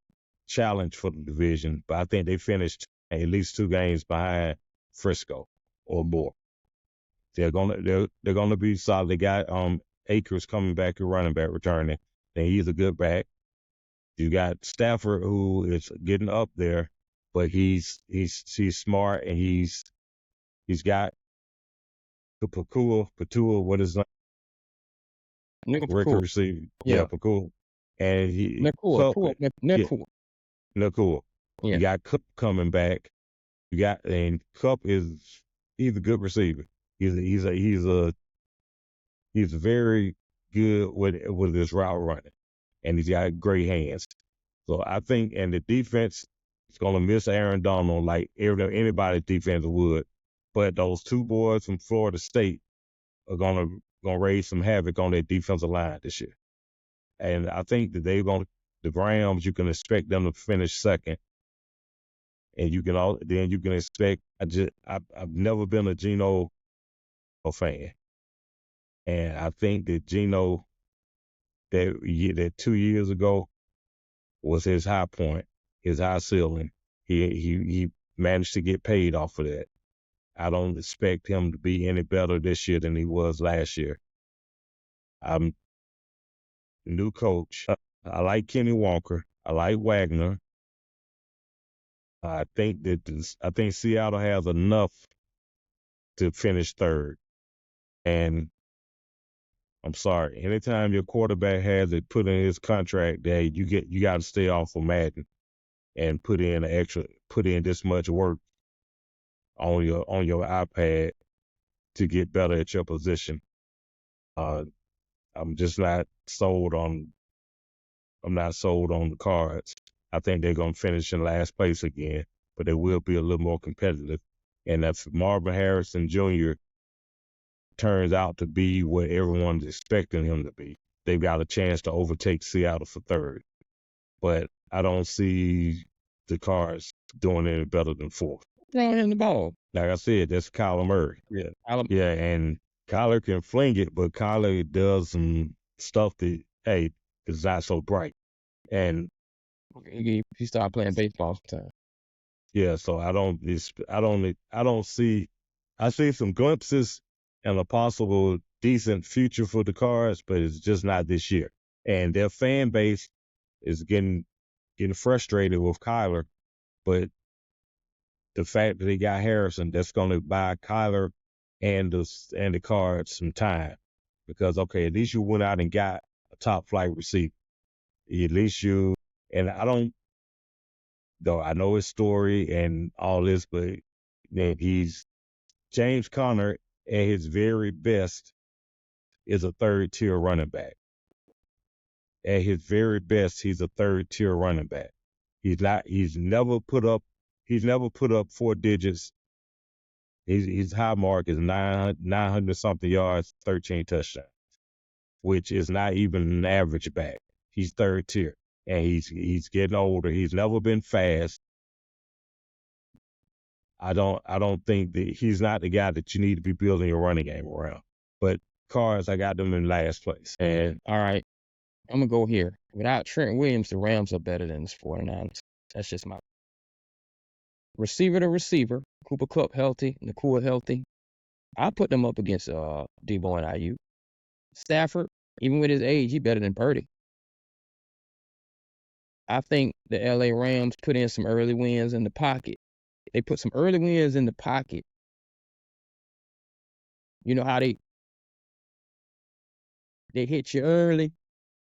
challenge for the division, but I think they finished at least 2 games behind Frisco or more. They're gonna be solid. They got Akers coming back, a running back returning. And he's a good back. You got Stafford, who is getting up there, but he's smart, and he's got the Patua, what is that? Record receiver. Yeah, Pakul. And Nakua. Yeah. You got Kupp coming back. And Kupp he's a good receiver. He's very good with his route running, and he's got great hands. So I think, and the defense is gonna miss Aaron Donald like anybody's defense would, but those 2 boys from Florida State are gonna raise some havoc on their defensive line this year. And I think that the Rams, you can expect them to finish second. And you can expect, I've never been a Geno fan. And I think that Geno, that 2 years ago was his high point, his high ceiling. He managed to get paid off of that. I don't expect him to be any better this year than he was last year. New coach. I like Kenny Walker. I like Wagner. I think Seattle has enough to finish third. And I'm sorry, anytime your quarterback has it put in his contract that you got to stay off of Madden and put in this much work on your iPad to get better at your position. I'm just not sold on. I'm not sold on the Cards. I think they're gonna finish in last place again, but they will be a little more competitive. And if Marvin Harrison Jr. turns out to be what everyone's expecting him to be, they've got a chance to overtake Seattle for third. But I don't see the Cards doing any better than fourth. Throwing in the ball. Like I said, that's Kyler Murray. Yeah. Yeah, and Kyler can fling it, but Kyler does some stuff that, hey, is not so bright. And he started playing baseball sometime. yeah, so I see some glimpses and a possible decent future for the Cards, but it's just not this year. And their fan base is getting frustrated with Kyler, but the fact that they got Harrison, that's going to buy Kyler and the Cards some time, because okay, at least you went out and got a top flight receiver. At least and I don't, though I know his story and all this, but then James Conner at his very best is a third tier running back. At his very best, he's a third tier running back. He's never put up 4 digits. His high mark is 900 something yards, 13 touchdowns, which is not even an average back. He's third tier, and he's getting older. He's never been fast. I don't think that he's not the guy that you need to be building your running game around. But Cards, I got them in last place. And all right, I'm gonna go here. Without Trent Williams, the Rams are better than the 49ers. That's just my receiver to receiver. Cooper Kupp healthy, Nakua healthy. I put them up against Debo and Ayuk. Stafford, even with his age, he better than Purdy. I think the LA Rams put in some early wins in the pocket. They put some early wins in the pocket. You know how they hit you early.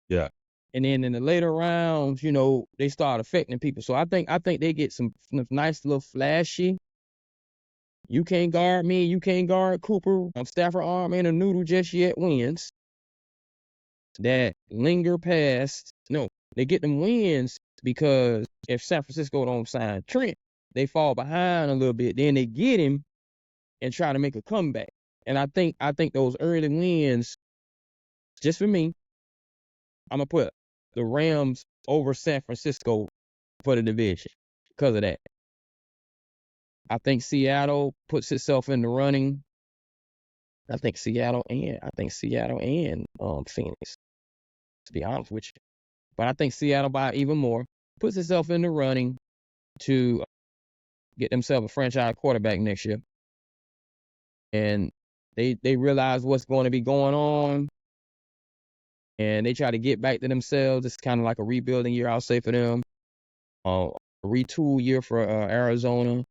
Yeah. And then in the later rounds, they start affecting people. So I think they get some nice little flashy. You can't guard me. You can't guard Cooper. Stafford arm ain't a noodle just yet wins. That linger past. No, they get them wins because if San Francisco don't sign Trent, they fall behind a little bit. Then they get him and try to make a comeback. And I think those early wins, just for me, I'm going to put the Rams over San Francisco for the division because of that. I think Seattle puts itself in the running. I think Seattle and Phoenix, to be honest with you. But I think Seattle by even more puts itself in the running to get themselves a franchise quarterback next year. And they realize what's going to be going on. And they try to get back to themselves. It's kind of like a rebuilding year, I'll say, for them. A retool year for Arizona.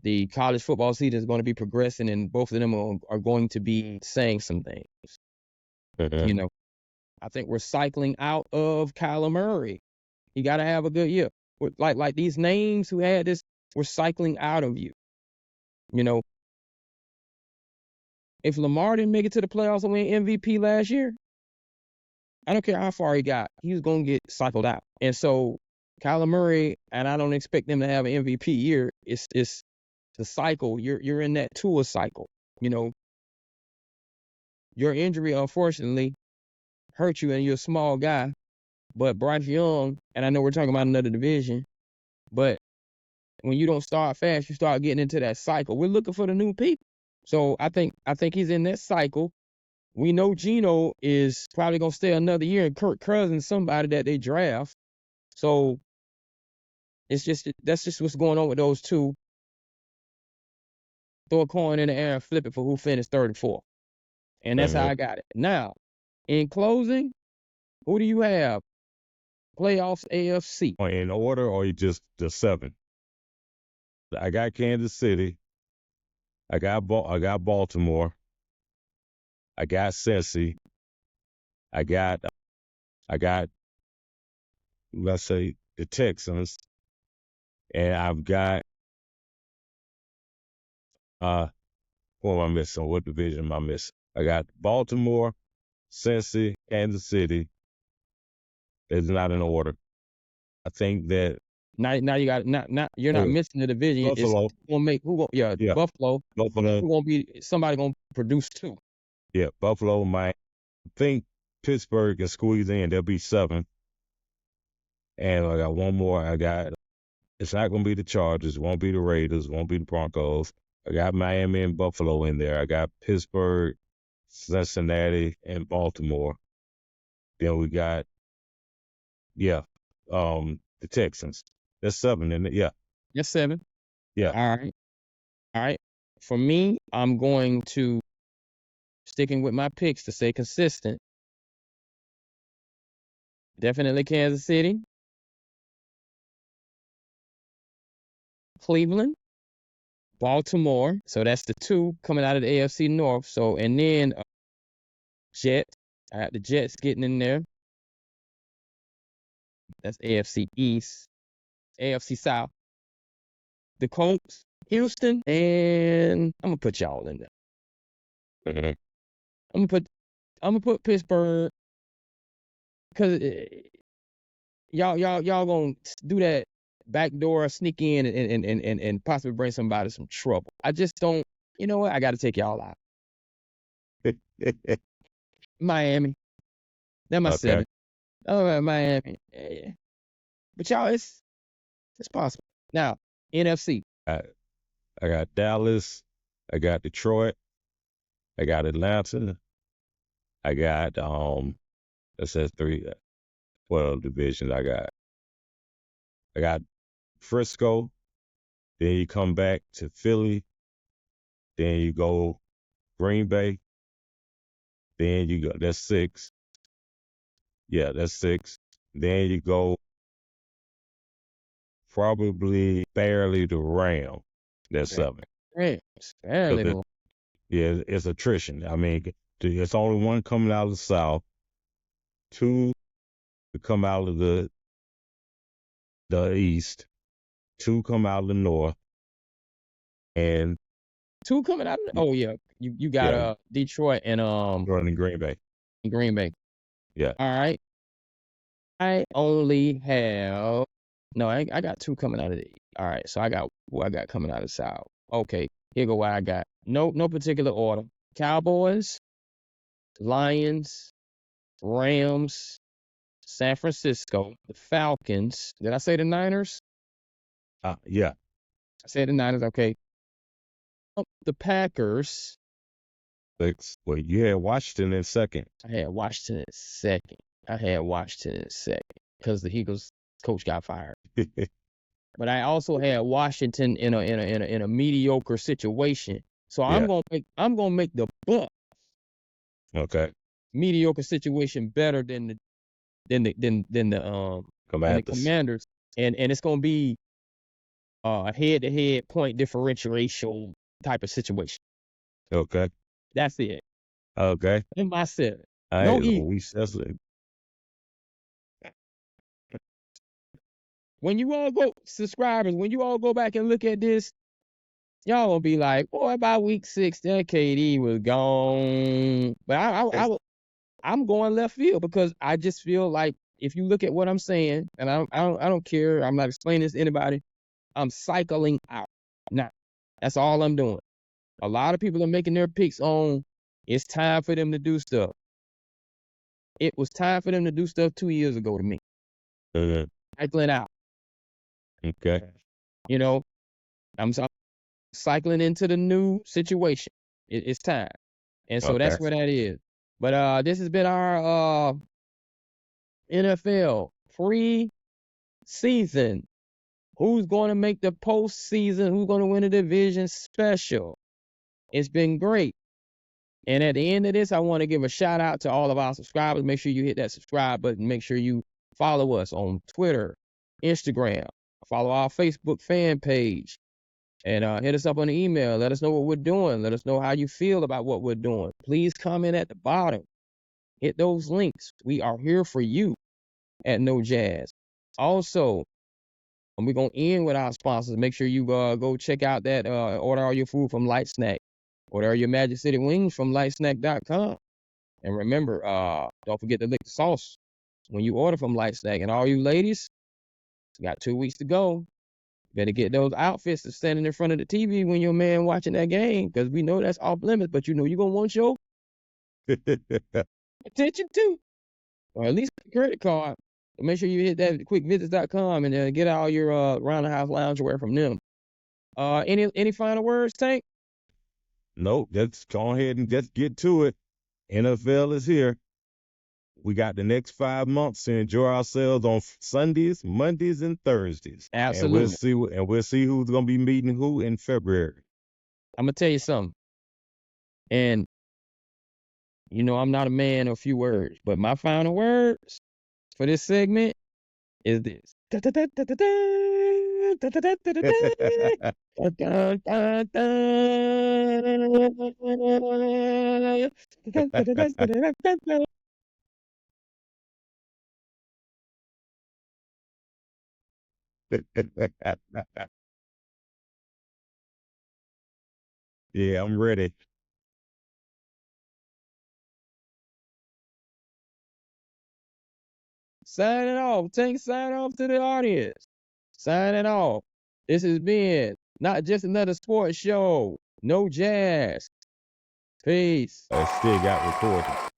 The college football season is going to be progressing, and both of them are going to be saying some things. Mm-hmm. I think we're cycling out of Kyler Murray. You got to have a good year. Like these names who had this, we're cycling out of you. If Lamar didn't make it to the playoffs and win MVP last year, I don't care how far he got, he was going to get cycled out. And so Kyler Murray, and I don't expect them to have an MVP year. It's the cycle. You're in that Tua cycle. Your injury, unfortunately, hurt you, and you're a small guy. But Bryce Young, and I know we're talking about another division, but when you don't start fast, you start getting into that cycle. We're looking for the new people. So I think he's in that cycle. We know Geno is probably going to stay another year, and Kirk Cousins, somebody that they draft. So that's just what's going on with those two. Throw a coin in the air and flip it for who finished third and fourth. And that's how I got it. Now, in closing, who do you have? playoffs AFC. Or in order, or you just the 7? I got Kansas City. I got Baltimore. I got Cincy. I got let's say the Texans, and I've got what am I missing? What division am I missing? I got Baltimore, Cincy, Kansas City. It's not in order. I think that Now you got not you're not missing the division. Buffalo. It's gonna make Yeah. Buffalo. Buffalo. Who gonna be somebody gonna produce 2? Yeah, Buffalo might. I think Pittsburgh can squeeze in. They'll be 7. And I got one more. It's not going to be the Chargers. It won't be the Raiders. It won't be the Broncos. I got Miami and Buffalo in there. I got Pittsburgh, Cincinnati, and Baltimore. Then we got, the Texans. That's 7, isn't it? Yeah. That's 7. Yeah. All right. For me, I'm going to sticking with my picks to stay consistent. Definitely Kansas City, Cleveland, Baltimore. So that's the 2 coming out of the AFC North. So, and then Jets. I got the Jets getting in there. That's AFC East, AFC South. The Colts, Houston, and I'm gonna put y'all in there. Mhm. I'm gonna put Pittsburgh because y'all gonna do that backdoor sneak in and possibly bring somebody some trouble. I just don't. You know what? I got to take y'all out. Miami. They're my Okay. 7. All right, Miami. Yeah. But y'all, it's possible. Now, NFC. I got Dallas. I got Detroit. I got Atlanta. I got that says 3. 12 divisions. I got Frisco. Then you come back to Philly. Then you go Green Bay. Then you go, that's 6. Yeah, that's 6. Then you go probably barely the Rams. That's 7. Rams. Barely. 'Cause it's attrition. I mean, it's only 1 coming out of the South, 2 to come out of the East, 2 come out of the North, and 2 coming out of the, oh yeah. You got Detroit and running Green Bay. Green Bay. Yeah. All right. I only have I got 2 coming out of the. All right, so I got coming out of the South. Okay, here go what I got. No particular order. Cowboys, Lions, Rams, San Francisco, the Falcons. Did I say the Niners? Yeah. I said the Niners. Okay. The Packers. 6. Well, you had Washington in 2nd. I had Washington in 2nd because the Eagles coach got fired. But I also had Washington in a mediocre situation. So I'm gonna make the Bucs Okay. mediocre situation better than the Commanders, and it's gonna be a head-to-head point differential type of situation. Okay. That's it. Okay. In my 7. No Eagles. When you all go, subscribers, when you all go back and look at this, y'all gonna be like, boy, by week 6, that KD was gone. But I'm going left field because I just feel like if you look at what I'm saying, and I don't care, I'm not explaining this to anybody, I'm cycling out. Now, that's all I'm doing. A lot of people are making their picks on it's time for them to do stuff. It was time for them to do stuff 2 years ago to me. Cycling out. Okay. You know, I'm cycling into the new situation. It's time. And so that's where that is. But this has been our NFL pre-season. Who's going to make the postseason? Who's going to win the division special? It's been great. And at the end of this, I want to give a shout out to all of our subscribers. Make sure you hit that subscribe button. Make sure you Follow us on Twitter, Instagram. Follow our Facebook fan page. And hit us up on the email. Let us know what we're doing. Let us know how you feel about what we're doing. Please comment at the bottom. Hit those links. We are here for you at No Jazz. Also, we're going to end with our sponsors. Make sure you go check out that, order all your food from Light Snack. Order your Magic City Wings from lightsnack.com. And remember, don't forget to lick the sauce when you order from Light Snack. And all you ladies, got 2 weeks to go. Better get those outfits to standing in front of the TV when your man watching that game, because we know that's off limits, but you know you're going to want your attention too. Or at least a credit card. So make sure you hit that quickvisits.com and get all your round the house loungewear from them. Any final words, Tank? Nope, let's go ahead and just get to it. NFL is here. We got the next 5 months to enjoy ourselves on Sundays, Mondays, and Thursdays. Absolutely. And we'll see who's gonna be meeting who in February. I'm gonna tell you something. And you know I'm not a man of few words, but my final words for this segment is this. Yeah, I'm ready. Sign it off. Tank, sign off to the audience. Sign it off. This has been not just another sports show. No Jazz. Peace. I still got recording.